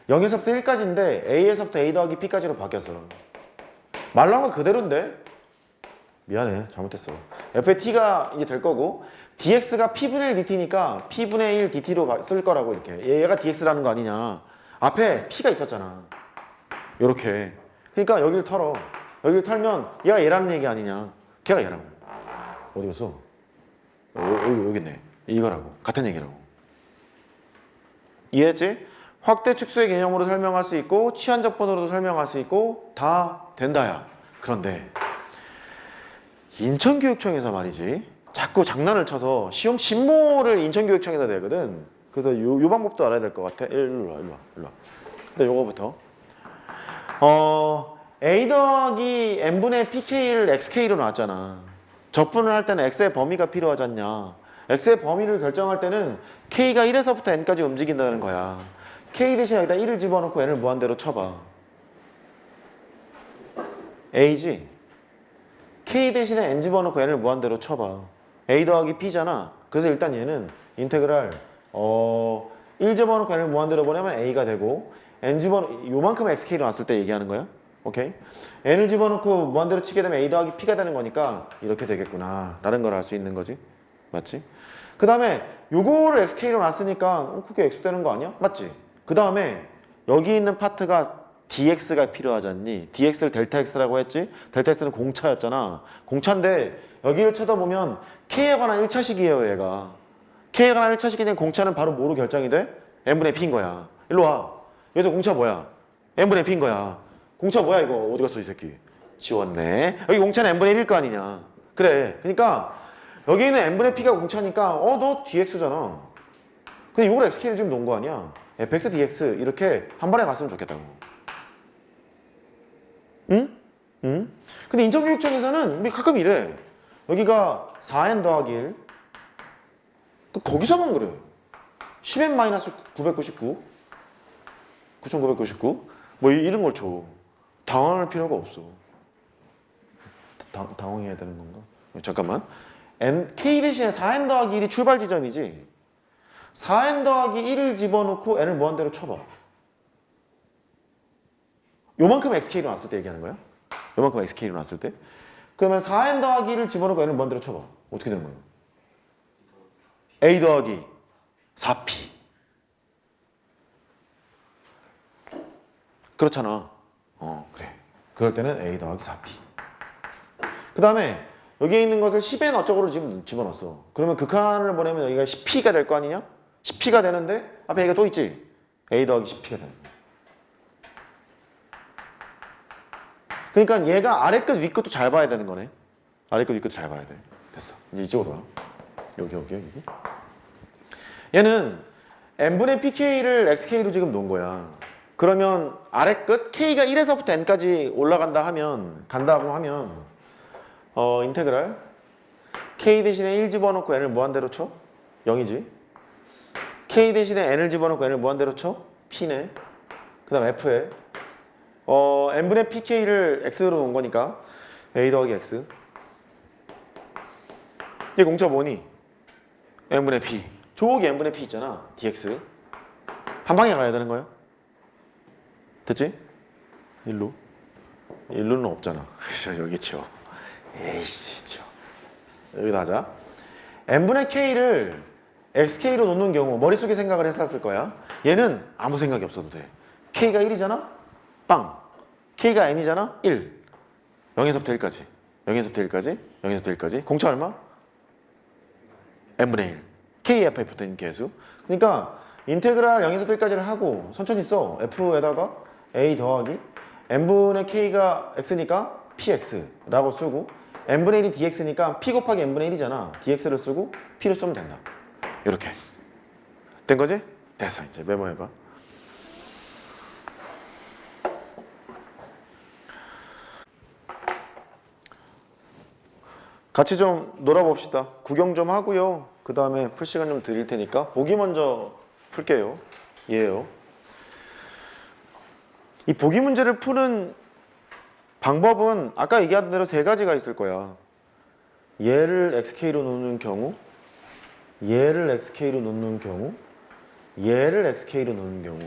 [SPEAKER 1] 0에서부터 1까지인데 a에서부터 a 더하기 p까지로 바뀌었어. 말로 한 건 그대로인데? 미안해. 잘못했어. f의 t가 이제 될 거고 dx가 p분의 1 dt니까 p분의 1 dt로 쓸 거라고 이렇게. 얘가 dx라는 거 아니냐. 앞에 p가 있었잖아. 요렇게. 그러니까 여기를 털어. 여기를 털면 얘가 얘라는 얘기 아니냐. 걔가 얘라고. 어디 갔어? 여기 있네. 이거라고. 같은 얘기라고. 이해했지? 확대 축소의 개념으로 설명할 수 있고 치환적분으로도 설명할 수 있고 다 된다야. 그런데 인천교육청에서 말이지 자꾸 장난을 쳐서 시험 신모를 인천교육청에서 내거든. 그래서 요 방법도 알아야 될 것 같아. 일로 와. 근데 요거부터 a 더하기 n분의 pk를 xk로 나왔잖아. 적분을 할 때는 x의 범위가 필요하지 않냐. x의 범위를 결정할 때는 k가 1에서부터 n까지 움직인다는 거야. k 대신 여기다 1을 집어넣고 n을 무한대로 쳐봐. a지? k 대신에 n 집어넣고 n을 무한대로 쳐봐. a 더하기 p잖아. 그래서 일단 얘는 인테그랄 1 집어넣고 n을 무한대로 보내면 a가 되고 요만큼 xk로 놨을 때 얘기하는 거야. 오케이? n을 집어넣고 무한대로 치게 되면 a 더하기 p가 되는 거니까 이렇게 되겠구나 라는 걸 알 수 있는 거지. 맞지? 그 다음에 요거를 xk로 놨으니까 그게 x 되는 거 아니야? 맞지? 그 다음에 여기 있는 파트가 dx가 필요하지 않니? dx를 델타 x라고 했지? 델타 x는 공차였잖아. 공차인데 여기를 쳐다보면 k에 관한 1차식이에요 얘가. k에 관한 1차식인데 공차는 바로 뭐로 결정이 돼? n분의 p인 거야. 일로 와. 여기서 공차 뭐야? n분의 p인 거야. 공차 뭐야 이거? 어디 갔어 이 새끼? 지웠네. 여기 공차는 n분의 1일 거 아니냐. 그래. 그러니까 여기 있는 n분의 p가 공차니까 너 dx잖아. 근데 이걸 xk를 지금 놓은 거 아니야. fx dx 이렇게 한 번에 갔으면 좋겠다고. 응? 응? 근데 인천교육청에서는 가끔 이래. 여기가 4n 더하기 1. 거기서만 그래. 10n 마이너스 999. 9999. 뭐 이런 걸 줘. 당황할 필요가 없어. 당황해야 되는 건가? 잠깐만. k 대신에 4n 더하기 1이 출발 지점이지. 4n 더하기 1을 집어넣고 n을 무한대로 쳐봐. 요만큼 xk로 놨을 때 얘기하는 거야? 요만큼 xk로 놨을 때? 그러면 4n 더하기 1을 집어넣고 n을 무한대로 쳐봐. 어떻게 되는 거야? a 더하기 4p. 그렇잖아. 그래. 그럴 때는 a 더하기 4p. 그 다음에 여기에 있는 것을 10n 어쩌고로 집어넣었어. 그러면 극한을 보내면 여기가 10p가 될 거 아니냐? 10p가 되는데 앞에 얘가 또 있지? a 더하기 10p가 되는 거야. 그러니까 얘가 아래 끝, 위 끝도 잘 봐야 되는 거네. 아래 끝, 위 끝도 잘 봐야 돼. 됐어. 이제 이쪽으로 와. 여기. 얘는 n분의 pk를 xk로 지금 놓은 거야. 그러면 아래 끝 k가 1에서부터 n까지 간다고 하면 인테그랄 k 대신에 1 집어넣고 n을 무한대로 쳐? 0이지. k 대신에 n을 집어넣고 n을 무한대로 쳐? p네. 그 다음 f에 n분의 pk를 x로 놓은 거니까 a 더하기 x. 얘 공차 뭐니? n분의 p. 저기 n분의 p 있잖아. dx. 한 방에 가야 되는 거야. 됐지? 일로는 없잖아. 여기 치워. 에이씨, 치워. 여기다 하자. n분의 k를 xk로 놓는 경우 머릿속에 생각을 했었을 거야. 얘는 아무 생각이 없어도 돼. k가 1이잖아? 빵. k가 n이잖아? 1. 0에서부터 1까지. 0에서부터 1까지. 0에서부터 1까지. 공차 얼마? n분의 1. k f에 붙어있는 개수. 그러니까 인테그랄 0에서 1까지를 하고 천천히 써. f에다가 a 더하기 n분의 k가 x니까 px라고 쓰고 n분의 1이 dx니까 p 곱하기 n분의 1이잖아. dx를 쓰고 p를 쓰면 된다. 이렇게 된 거지? 됐어. 이제 메모해봐. 같이 좀 놀아봅시다. 구경 좀 하고요. 그 다음에 풀 시간 좀 드릴 테니까 보기 먼저 풀게요. 얘예요. 이 보기 문제를 푸는 방법은 아까 얘기한 대로 세 가지가 있을 거야. 얘를 xk로 놓는 경우, 얘를 xk로 놓는 경우, 얘를 xk로 놓는 경우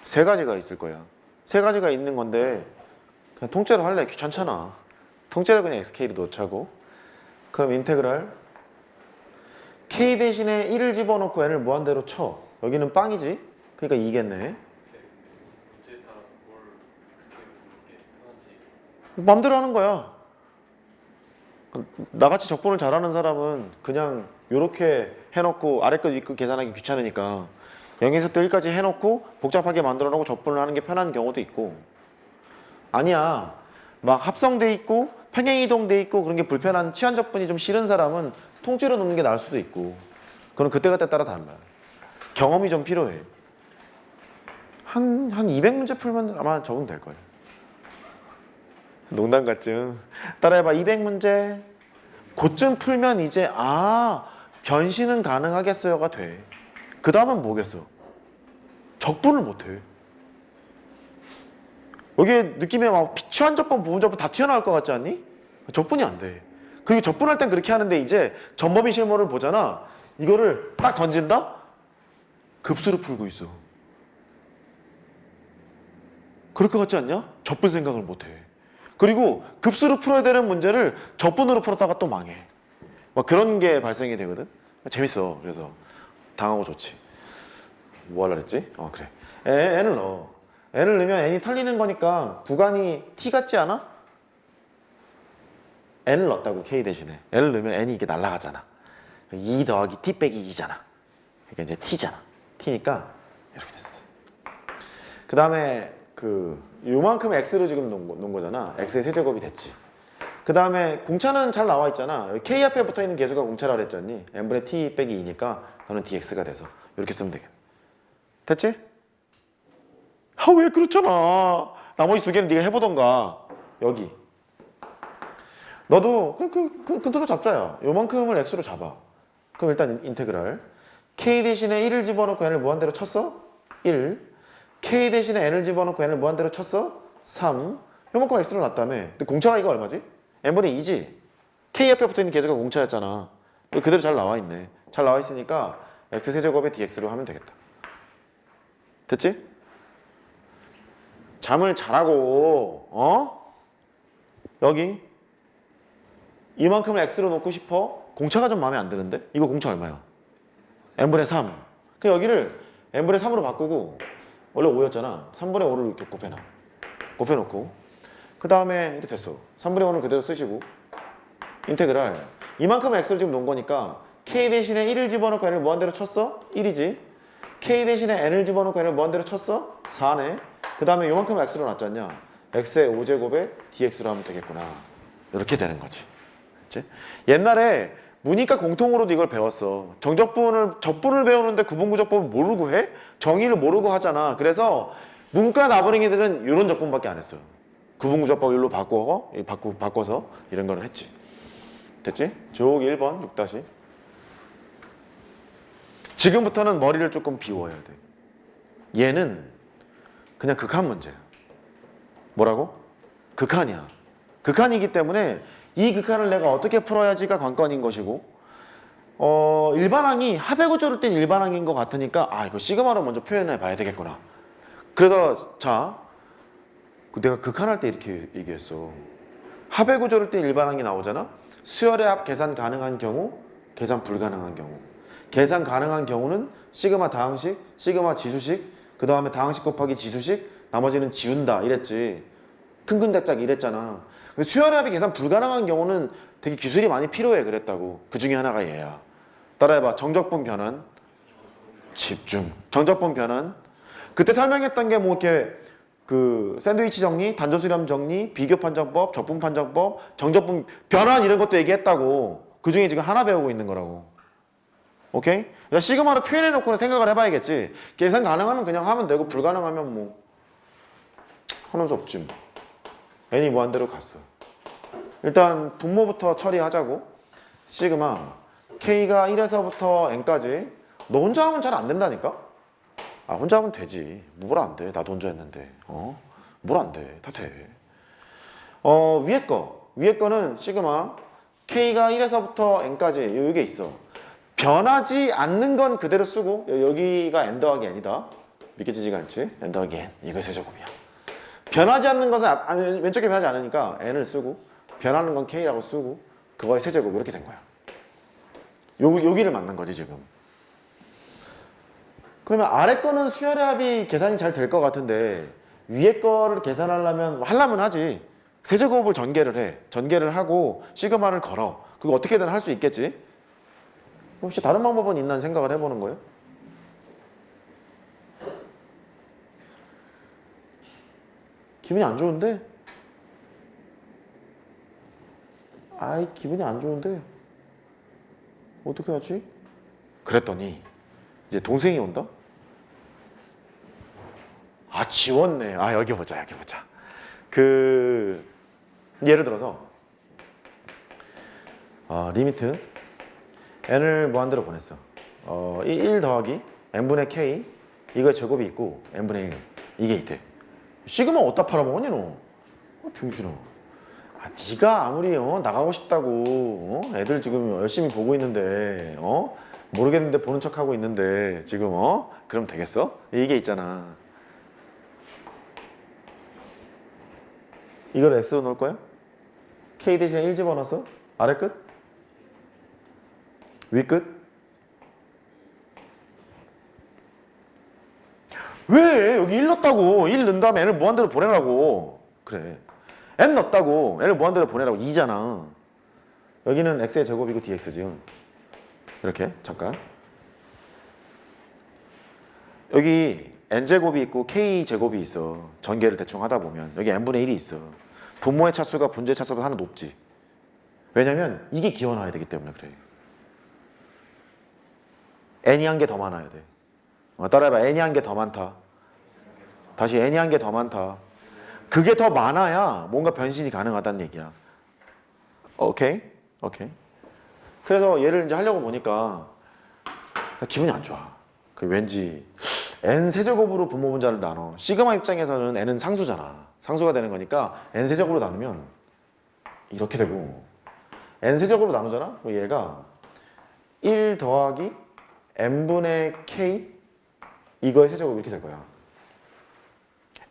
[SPEAKER 1] 세 가지가 있을 거야. 세 가지가 있는 건데 그냥 통째로 할래. 귀찮잖아. 통째로 그냥 xk로 놓자고. 그럼 인테그랄 k 대신에 1을 집어넣고 n을 무한대로 쳐. 여기는 빵이지? 그러니까 2겠네.
[SPEAKER 2] 문제에 따라서 뭘 xk로 두는 게 편한지.
[SPEAKER 1] 맘대로 하는 거야. 나같이 적분을 잘하는 사람은 그냥 이렇게 해놓고 아래 끝, 위 끝 계산하기 귀찮으니까 0에서 또 1까지 해놓고 복잡하게 만들어 놓고 적분을 하는 게 편한 경우도 있고, 아니야 막 합성돼 있고 평행이동돼 있고 그런 게 불편한 치환 적분이 좀 싫은 사람은 통째로 놓는 게 나을 수도 있고, 그건 그때그때 따라 달라. 경험이 좀 필요해. 한 200문제 풀면 아마 적응 될 거예요. 농담 같죠? 따라해봐. 200문제 그쯤 풀면 이제 변신은 가능하겠어요가 돼. 그 다음은 뭐겠어? 적분을 못해. 여기에 느낌에 막 치환 적분, 부분 적분 다 튀어나올 것 같지 않니? 적분이 안 돼. 그리고 적분할 땐 그렇게 하는데 이제 전범위 실물을 보잖아. 이거를 딱 던진다? 급수로 풀고 있어. 그럴 것 같지 않냐? 적분 생각을 못해. 그리고 급수로 풀어야 되는 문제를 적분으로 풀었다가 또 망해. 막 그런 게 발생이 되거든. 재밌어. 그래서 당하고 좋지. 뭐 하려고 했지? 그래. n을 넣어. n을 넣으면 n이 털리는 거니까 구간이 t 같지 않아? n을 넣었다고 k 대신에. n을 넣으면 n이 이게 날아가잖아. 2 더하기 t 빼기 2잖아. 그러니까 이제 t잖아. t니까 이렇게 됐어. 그 다음에 요만큼 x로 지금 놓은 거잖아. x의 세제곱이 됐지. 그 다음에 공차는 잘 나와 있잖아. 여기 k 앞에 붙어 있는 계수가 공차라 그랬잖니. n분의 t 빼기 2니까 너는 dx가 돼서 이렇게 쓰면 되겠네. 됐지? 왜 그렇잖아. 나머지 두 개는 네가 해보던가. 여기 너도 그대로 잡자야. 요만큼을 x로 잡아. 그럼 일단 인테그랄 k 대신에 1을 집어넣고 n을 무한대로 쳤어? 1. k 대신에 n을 집어넣고 n을 무한대로 쳤어? 3. 요만큼 x로 놨다며. 근데 공차가 이거 얼마지? n분의 2지? k 옆에 붙어있는 계수가 공차였잖아. 그대로 잘 나와 있네. 잘 나와 있으니까 x 세제곱에 dx로 하면 되겠다. 됐지? 잠을 잘하고 여기 이만큼을 x로 놓고 싶어? 공차가 좀 마음에 안 드는데? 이거 공차 얼마야? n분의 3. 그 여기를 n분의 3으로 바꾸고 원래 5였잖아. 3분의 5를 이렇게 곱해놔. 곱해놓고 그 다음에 이렇게 됐어. 3분의 5는 그대로 쓰시고 인테그랄 이만큼을 x로 지금 놓은 거니까 k 대신에 1을 집어넣고 n을 무한대로 쳤어? 1이지. k 대신에 n을 집어넣고 n을 무한대로 쳤어? 4네. 그 다음에 요만큼을 x로 놨지 않냐? x의 5제곱에 dx로 하면 되겠구나. 이렇게 되는 거지. 그치? 옛날에 문이과 공통으로도 이걸 배웠어. 적분을 배우는데 구분구조법을 모르고 해? 정의를 모르고 하잖아. 그래서 문과 나부랭이들은 이런 적분밖에 안 했어. 구분구조법 일로 바꿔서 이런 걸 했지. 됐지? 조기 1번 6다시. 지금부터는 머리를 조금 비워야 돼. 얘는 그냥 극한 문제야. 뭐라고? 극한이야. 극한이기 때문에 이 극한을 내가 어떻게 풀어야지가 관건인 것이고 일반항이 합의구조를 땐 일반항인 것 같으니까 이거 시그마로 먼저 표현해 봐야 되겠구나. 그래서 자 내가 극한할 때 이렇게 얘기했어. 합의구조를 땐 일반항이 나오잖아. 수열의 합 계산 가능한 경우, 계산 불가능한 경우. 계산 가능한 경우는 시그마 다항식, 시그마 지수식, 그 다음에 다항식 곱하기 지수식, 나머지는 지운다 이랬지. 큰근작작 이랬잖아. 근데 수열의 합이 계산 불가능한 경우는 되게 기술이 많이 필요해 그랬다고. 그 중에 하나가 얘야. 따라해봐. 정적분 변환, 집중. 정적분 변환. 그때 설명했던 게 뭐 이렇게 그 샌드위치 정리, 단조수렴 정리, 비교 판정법, 적분 판정법, 정적분 변환 이런 것도 얘기했다고. 그 중에 지금 하나 배우고 있는 거라고. 오케이? 그러니까 시그마로 표현해놓고는 생각을 해봐야겠지. 계산 가능하면 그냥 하면 되고 불가능하면 뭐 하는 수 없지 뭐. n이 무한대로 갔어. 일단 분모부터 처리하자고. 시그마 k가 1에서부터 n까지. 너 혼자 하면 잘 안 된다니까? 혼자 하면 되지. 뭘 안 돼? 나도 혼자 했는데. 뭘 안 돼? 다 돼. 위에 거는 시그마 k가 1에서부터 n까지 이게 있어. 변하지 않는 건 그대로 쓰고 여기가 n 더하기 n이다. 믿겨지지가 않지? n 더하기 n 이거 세제곱이야. 변하지 않는 것은 왼쪽에 변하지 않으니까 n을 쓰고 변하는 건 k라고 쓰고 그거의 세제곱 이렇게 된 거야. 여기를 만난 거지 지금. 그러면 아래 거는 수열의 합이 계산이 잘 될 것 같은데 위에 거를 계산하려면 하지. 세제곱을 전개를 해. 전개를 하고 시그마를 걸어. 그거 어떻게든 할 수 있겠지. 혹시 다른 방법은 있나 생각을 해보는 거예요? 기분이 안 좋은데? 기분이 안 좋은데? 어떻게 하지? 그랬더니 이제 동생이 온다? 지웠네. 여기 보자. 예를 들어서 리미트 n을 무한대로 보냈어. 1 더하기 n분의 k 이거 제곱이 있고 n분의 1 이게 있대. 시그마 어디다 팔아먹었니 너? 병신아. 네가 아무리 나가고 싶다고 애들 지금 열심히 보고 있는데 모르겠는데 보는 척하고 있는데 지금 그럼 되겠어? 이게 있잖아. 이걸 x로 놓을 거야? k 대신에 1 집어넣어서 아래 끝? 위 끝? 왜? 여기 1 넣었다고. 1 넣은 다음에 n을 무한대로 보내라고. 그래. n 넣었다고. n을 무한대로 보내라고. 2잖아. 여기는 x의 제곱이고 dx지. 이렇게 잠깐. 여기 n제곱이 있고 k제곱이 있어. 전개를 대충 하다 보면 여기 n분의 1이 있어. 분모의 차수가 분자의 차수보다 하나 높지. 왜냐면 이게 기어 나와야 되기 때문에 그래. n이 한 개 더 많아야 돼. 따라해봐. n이 한 개 더 많다. 다시 n이 한 개 더 많다. 그게 더 많아야 뭔가 변신이 가능하다는 얘기야. 오케이? 그래서 얘를 이제 하려고 보니까 기분이 안 좋아. 왠지 n 세제곱으로 분모 분자를 나눠. 시그마 입장에서는 n은 상수잖아. 상수가 되는 거니까 n 세제곱으로 나누면 이렇게 되고 n세제곱으로 나누잖아? 그럼 얘가 1 더하기 n분의 k 이거의 세제곱 이렇게 될 거야.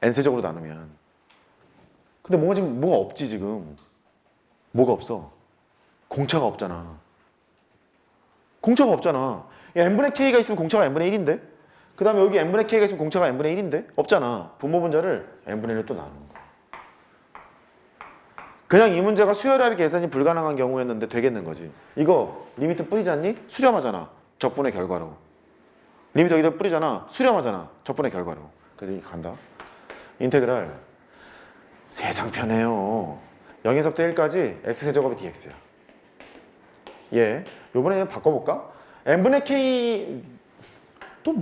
[SPEAKER 1] n세제곱으로 나누면. 근데 뭔가 지금 뭐가 없지 지금. 뭐가 없어? 공차가 없잖아. 공차가 없잖아. 야, n분의 k가 있으면 공차가 n분의 1인데? 그 다음에 여기 n분의 k가 있으면 공차가 n분의 1인데? 없잖아. 분모 분자를 n분의 1로 또 나누는 거야. 그냥 이 문제가 수열합의 계산이 불가능한 경우였는데 되겠는 거지. 이거 리미트 뿌리지 않니? 수렴하잖아. 적분의 결과로. 리미트 여기다 뿌리잖아. 수렴하잖아. 적분의 결과로. 그래서 이렇게 간다. 인테그랄. 세상 편해요. 0에서부터 1까지 x세제곱이 dx야. 예. 요번에 바꿔볼까? n분의 k 또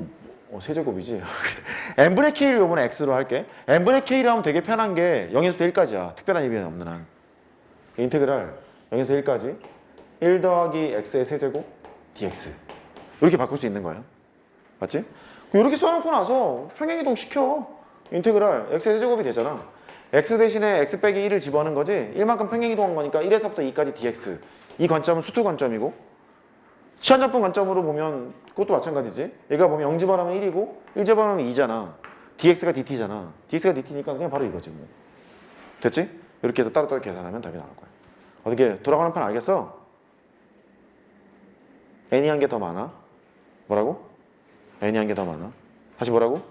[SPEAKER 1] 세제곱이지. n분의 k를 요번에 x로 할게. n분의 k를 하면 되게 편한 게 0에서부터 1까지야. 특별한 의미는 없는 한. 인테그랄 0에서 1까지 1 더하기 x의 세제곱 dx 이렇게 바꿀 수 있는 거야. 맞지? 이렇게 써놓고 나서 평행이동 시켜. 인테그랄 x의 세제곱이 되잖아. x 대신에 x 빼기 1을 집어넣는 거지. 1만큼 평행이동한 거니까 1에서부터 2까지 dx. 이 관점은 수투 관점이고 시한적분 관점으로 보면 그것도 마찬가지지. 얘가 보면 0 집어넣으면 1이고 1 집어넣으면 2잖아. dx가 dt잖아. dx가 dt니까 그냥 바로 이거지 뭐. 됐지? 이렇게 해서 따로따로 계산하면 답이 나올 거야. 어떻게 돌아가는 판 알겠어? n이 한 개 더 많아. 뭐라고? n이 한 개 더 많아. 다시 뭐라고?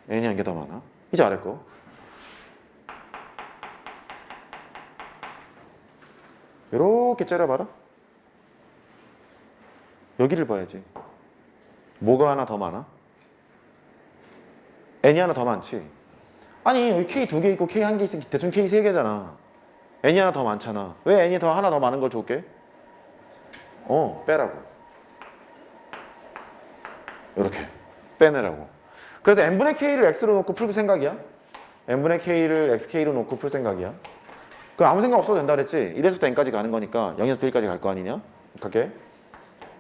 [SPEAKER 1] n이 한 개 더 많아. 이제 아래 거. 이렇게 째려봐라. 여기를 봐야지. 뭐가 하나 더 많아? n이 하나 더 많지. 아니 여기 k 2개 있고 k 1개 있으면 대충 k 3개잖아. n이 하나 더 많잖아. 왜 n이 하나 더 많은 걸 줄게? 빼라고. 이렇게 빼내라고. 그래서 n분의 k를 x로 놓고 풀 생각이야. n분의 k를 xk로 놓고 풀 생각이야. 그럼 아무 생각 없어도 된다 그랬지. 1에서부터 n까지 가는 거니까 0에서부터 1까지 갈 거 아니냐? 갈게.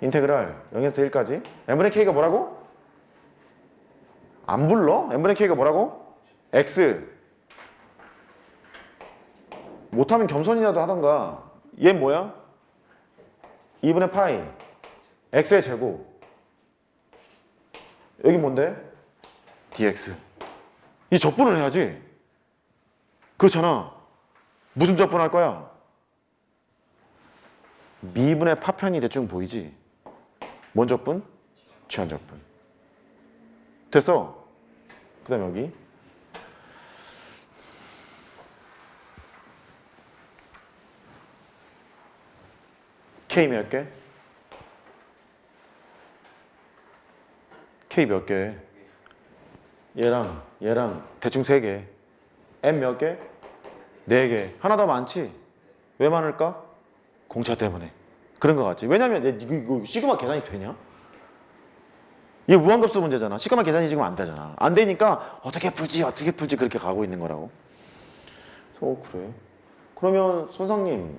[SPEAKER 1] 인테그랄 0에서부터 1까지 n분의 k가 뭐라고? 안 불러? n분의 k가 뭐라고? x. 못하면 겸손이라도 하던가. 얘 뭐야? 2분의 파이 x의 제곱. 여기 뭔데? dx. 이 적분을 해야지. 그렇잖아. 무슨 적분 할 거야? 미분의 파편이 대충 보이지? 뭔 적분? 취한 적분. 됐어? 그 다음에 여기 K 몇 개? K 몇 개? 얘랑 대충 3개. M 몇 개? 4개. 하나 더 많지? 왜 많을까? 공차 때문에. 그런 거 같지? 왜냐면 이거 시그마 계산이 되냐? 이게 무한급수 문제잖아. 시그마 계산이 지금 안 되잖아. 안 되니까 어떻게 풀지 그렇게 가고 있는 거라고. 그래서 그래. 그러면 선생님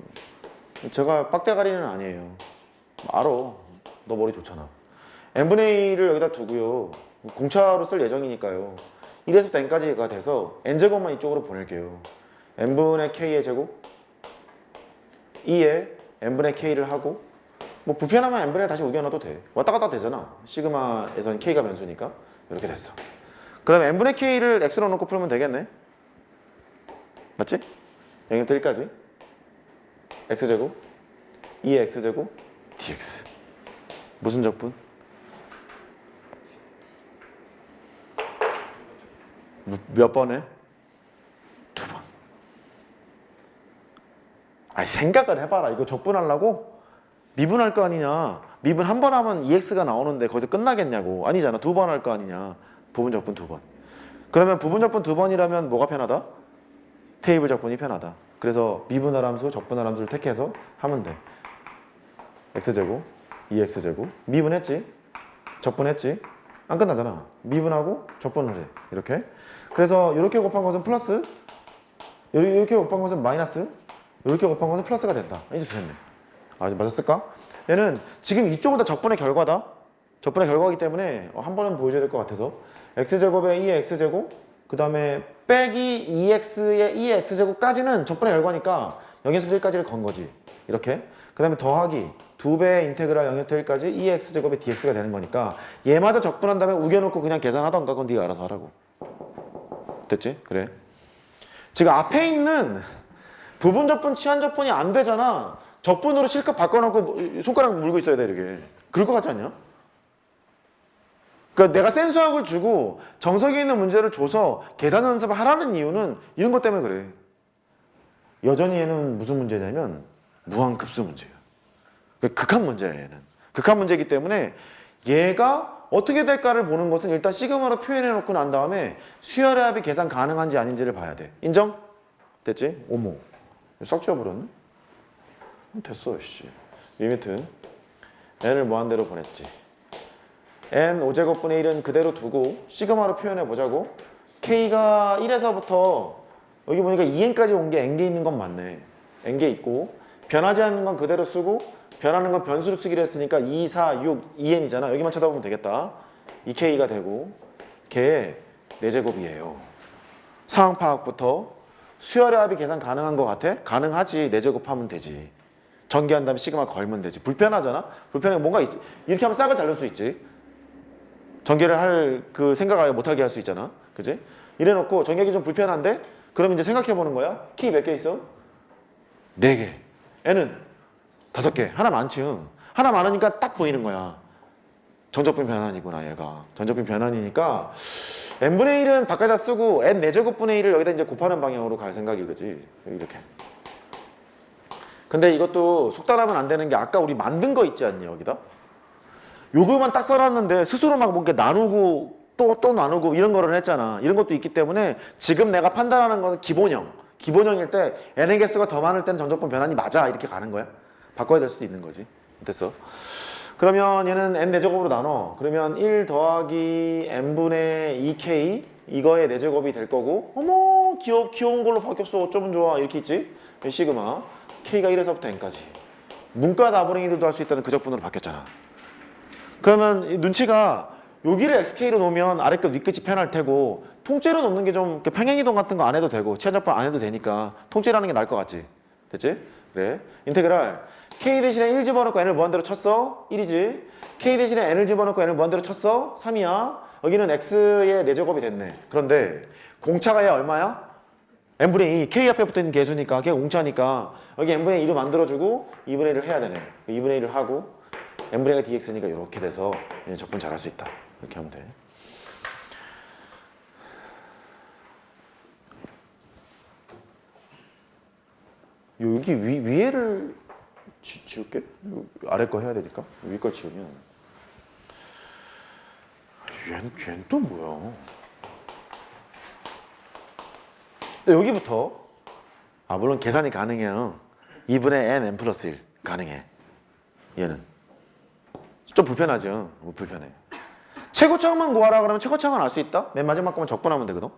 [SPEAKER 1] 제가 빡대가리는 아니에요. 알아. 너 머리 좋잖아. n분의 1을 여기다 두고요. 공차로 쓸 예정이니까요. 1에서부터 n까지가 돼서 n제곱만 이쪽으로 보낼게요. n분의 k의 제곱 2에 n분의 k를 하고 뭐 불편하면 n분의 다시 우겨놔도 돼. 왔다 갔다 되잖아. 시그마에서는 k가 변수니까. 이렇게 됐어. 그럼 n분의 k를 x로 놓고 풀면 되겠네. 맞지? 0부터 1까지 x제곱 2의 x제곱 dx. 무슨 적분? 몇 번에? 2번. 아니 생각을 해봐라. 이거 적분하려고? 미분할 거 아니냐. 미분 한 번 하면 2x가 나오는데 거기서 끝나겠냐고. 아니잖아. 2번 할 거 아니냐. 부분 적분 2번. 그러면 부분 적분 2번이라면 뭐가 편하다? 테이블 적분이 편하다. 그래서 미분할 함수, 적분할 함수를 택해서 하면 돼. x제곱, 2x제곱. 미분했지? 적분했지? 안 끝나잖아. 미분하고 적분을 해. 이렇게. 그래서 이렇게 곱한 것은 플러스, 이렇게 곱한 것은 마이너스, 이렇게 곱한 것은 플러스가 된다. 이제 됐네. 아, 맞았을까? 얘는 지금 이쪽은 다 적분의 결과다. 적분의 결과이기 때문에 한 번은 보여줘야 될 것 같아서 x제곱에 2의 x제곱, 그 다음에 빼기 2x의 2의 x제곱까지는 적분의 결과니까 0에서 1까지를 건 거지. 이렇게. 그 다음에 더하기 2배의 인테그랄 0부터 1까지 2x제곱의 dx가 되는 거니까 얘마저 적분한 다음에 우겨놓고 그냥 계산하던가 그건 네가 알아서 하라고. 됐지? 그래. 지금 앞에 있는 부분 적분, 치환 적분이 안 되잖아. 적분으로 실컷 바꿔놓고 손가락 물고 있어야 돼 이렇게. 그럴 것 같지 않냐? 그러니까 내가 센 수학을 주고 정석에 있는 문제를 줘서 계산 연습을 하라는 이유는 이런 것 때문에 그래. 여전히 얘는 무슨 문제냐면 무한급수 문제야. 그러니까 극한 문제야 얘는. 극한 문제이기 때문에 얘가 어떻게 될까를 보는 것은 일단 시그마로 표현해 놓고 난 다음에 수열의 합이 계산 가능한지 아닌지를 봐야 돼. 인정? 됐지? 어머 썩 지워버렸네? 됐어 씨. 리미트 n을 무한대로 보냈지. n 5제곱분의 1은 그대로 두고 시그마로 표현해 보자고. k가 1에서부터 여기 보니까 2n까지 온 게 n개 있는 건 맞네. n개 있고 변하지 않는 건 그대로 쓰고 변하는 건 변수로 쓰기로 했으니까 2, 4, 6, 2n이잖아. 여기만 쳐다보면 되겠다. 2k가 되고 걔 4제곱이에요. 상황 파악부터 수열의 합이 계산 가능한 것 같아? 가능하지. 4제곱하면 되지. 전개한 다음에 시그마 걸면 되지. 불편하잖아? 불편해. 뭔가 이렇게 하면 싹을 자를 수 있지. 전개를 할 그 생각 아예 못하게 할 수 있잖아. 그지? 이래놓고 전개하기 좀 불편한데? 그럼 이제 생각해보는 거야. 키 몇 개 있어? 4개. n은 5개. 하나 많지. 하나 많으니까 딱 보이는 거야. 전적분 변환이구나 얘가. 전적분 변환이니까 n분의 1은 바깥에다 쓰고 n 4제곱분의 1을 여기다 이제 곱하는 방향으로 갈 생각이 그지. 이렇게. 근데 이것도 속단하면 안 되는 게 아까 우리 만든 거 있지 않니 여기다? 요거만 딱 써놨는데 스스로 막 뭔가 나누고 또 나누고 이런 거를 했잖아. 이런 것도 있기 때문에 지금 내가 판단하는 것은 기본형. 기본형일 때 n의 개수가 더 많을 때는 전적분 변환이 맞아. 이렇게 가는 거야. 바꿔야 될 수도 있는 거지. 됐어? 그러면 얘는 n 4제곱으로 나눠. 그러면 1 더하기 n분의 2k 이거의 4제곱이 될 거고 어머 귀여운 걸로 바뀌었어. 어쩌면 좋아. 이렇게 있지? 시그마 k가 1에서부터 n까지. 문과 나부랭이들도 할 수 있다는 그 적분으로 바뀌었잖아. 그러면 눈치가 여기를 xk로 놓으면 아래끝 윗끝이 편할 테고 통째로 놓는 게 좀 평행이동 같은 거 안 해도 되고 치환적분 안 해도 되니까 통째로 하는 게 나을 것 같지? 됐지? 그래. 인테그랄 k 대신에 1 집어넣고 n을 무한대로 쳤어? 1이지. k 대신에 n을 집어넣고 n을 무한대로 쳤어? 3이야. 여기는 x의 4제곱이 됐네. 그런데 공차가 얘 얼마야? n분의 2. k 앞에 붙어있는 개수니까 걔 공차니까 여기 n분의 2로 만들어주고 2분의 1을 해야 되네. 2분의 1을 하고 n분의 1가 dx니까 이렇게 돼서 적분 잘 할 수 있다. 이렇게 하면 돼. 여기 위에를 지울게. 아래 거 해야 되니까. 위 걸 지우면. 얘는 또 뭐야? 근데 여기부터 물론 계산이 가능해요. 2분의 n 플러스 1 가능해. 얘는 좀 불편하죠. 불편해. 최고차항만 구하라 그러면 최고차항은 알 수 있다? 맨 마지막 거만 적분하면 되거든.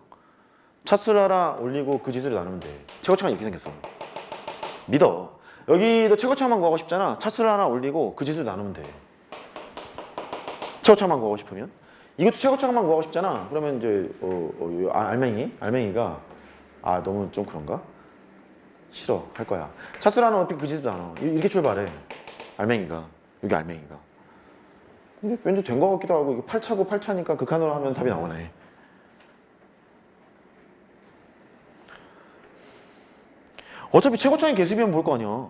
[SPEAKER 1] 차수를 하나 올리고 그 지수를 나누면 돼. 최고차항이 이렇게 생겼어. 믿어. 여기도 최고차항만 구하고 싶잖아. 차수를 하나 올리고 그 지수를 나누면 돼. 최고차항만 구하고 싶으면. 이것도 최고차항만 구하고 싶잖아. 그러면 이제 알맹이가 너무 좀 그런가? 싫어. 할 거야. 차수를 하나 올리고 그 지수도 나눠. 이렇게 출발해. 알맹이가. 여기 알맹이가. 왠지 된 것 같기도 하고 이거 8차고 8차니까 극한으로 하면 답이 나오네. 어차피 최고차항의 개수비면 볼 거 아니야.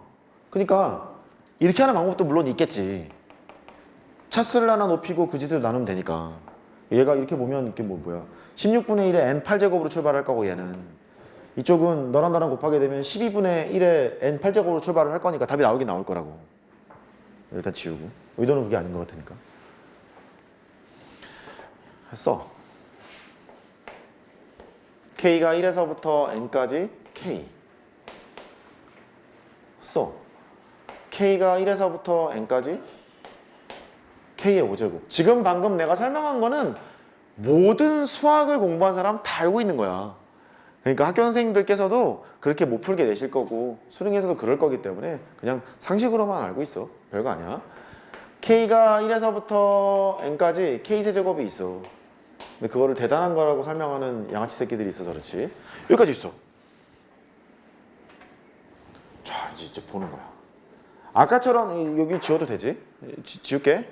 [SPEAKER 1] 그러니까 이렇게 하는 방법도 물론 있겠지. 차수를 하나 높이고 그 지수를 나누면 되니까. 얘가 이렇게 보면 이게 뭐야 16분의 1에 n 8제곱으로 출발할 거고 얘는 이쪽은 너랑 나랑 곱하게 되면 12분의 1에 n 8제곱으로 출발을 할 거니까 답이 나오긴 나올 거라고. 일단 지우고. 의도는 그게 아닌 것 같으니까. 했어. k가 1에서부터 n까지 k. 써. k가 1에서부터 n까지 k의 5제곱. 지금 방금 내가 설명한 거는 모든 수학을 공부한 사람 다 알고 있는 거야. 그러니까 학교 선생님들께서도 그렇게 못 풀게 내실 거고 수능에서도 그럴 거기 때문에 그냥 상식으로만 알고 있어. 별거 아니야. k가 1에서부터 n까지 k 세제곱이 있어. 근데 그거를 대단한 거라고 설명하는 양아치 새끼들이 있어서 그렇지. 여기까지 있어. 자, 이제 보는 거야. 아까처럼 여기 지워도 되지? 지울게.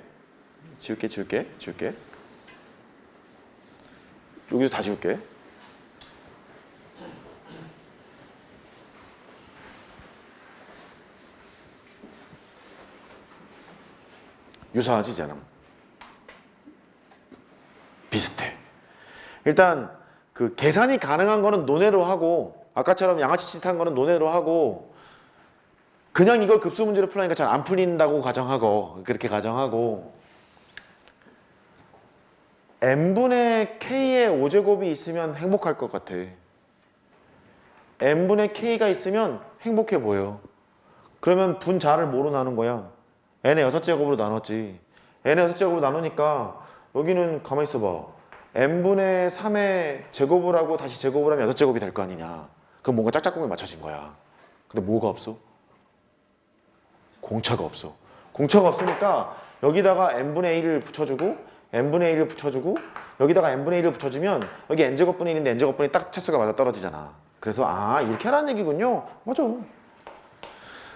[SPEAKER 1] 여기서 다 지울게. 유사하지, 쟤는. 비슷해. 일단 그 계산이 가능한 거는 논외로 하고, 아까처럼 양아치 짓한 거는 논외로 하고, 그냥 이걸 급수 문제로 풀라니까 잘 안 풀린다고 가정하고, 그렇게 가정하고, n분의 k의 5제곱이 있으면 행복할 것 같아. n분의 k가 있으면 행복해 보여. 그러면 분자를 뭐로 나눈 거야? n의 6제곱으로 나눴지. n의 6제곱으로 나누니까 여기는 가만히 있어봐. n분의 3의 제곱을 하고 다시 제곱을 하면 6제곱이 될 거 아니냐. 그럼 뭔가 짝짝꿍이 맞춰진 거야. 근데 뭐가 없어? 공차가 없어. 공차가 없으니까 여기다가 n분의 1을 붙여주고 n분의 1을 붙여주고 여기다가 n분의 1을 붙여주면 여기 n제곱분의 1인데 n제곱분이 딱 차수가 맞아 떨어지잖아. 그래서 아 이렇게 하라는 얘기군요. 맞아.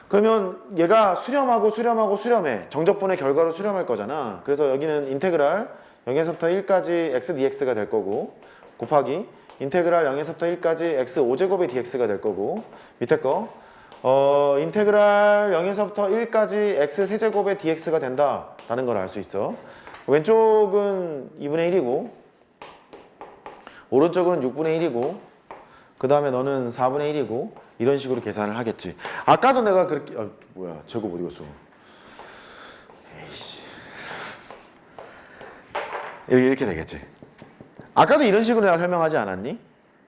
[SPEAKER 1] 그러면 얘가 수렴해. 정적분의 결과로 수렴할 거잖아. 그래서 여기는 인테그랄 0에서부터 1까지 x dx가 될 거고 곱하기 인테그랄 0에서부터 1까지 x 5제곱의 dx가 될 거고 밑에 거 인테그랄 0에서부터 1까지 x 세제곱의 dx가 된다라는 걸 알 수 있어. 왼쪽은 2분의 1이고 오른쪽은 6분의 1이고 그 다음에 너는 4분의 1이고 이런 식으로 계산을 하겠지. 아까도 내가 그렇게 뭐야 제곱 어디 갔어? 에이씨. 이렇게 되겠지. 아까도 이런 식으로 내가 설명하지 않았니?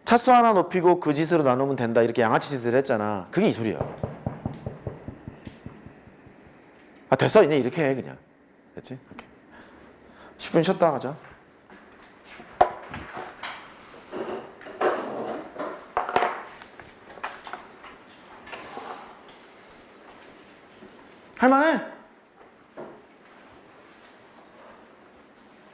[SPEAKER 1] 차수 하나 높이고 그 짓으로 나누면 된다 이렇게 양아치 짓을 했잖아. 그게 이 소리야. 아 됐어 이제 이렇게 해 그냥. 됐지? 오케이. 10분 쉬었다 가자. 할만해.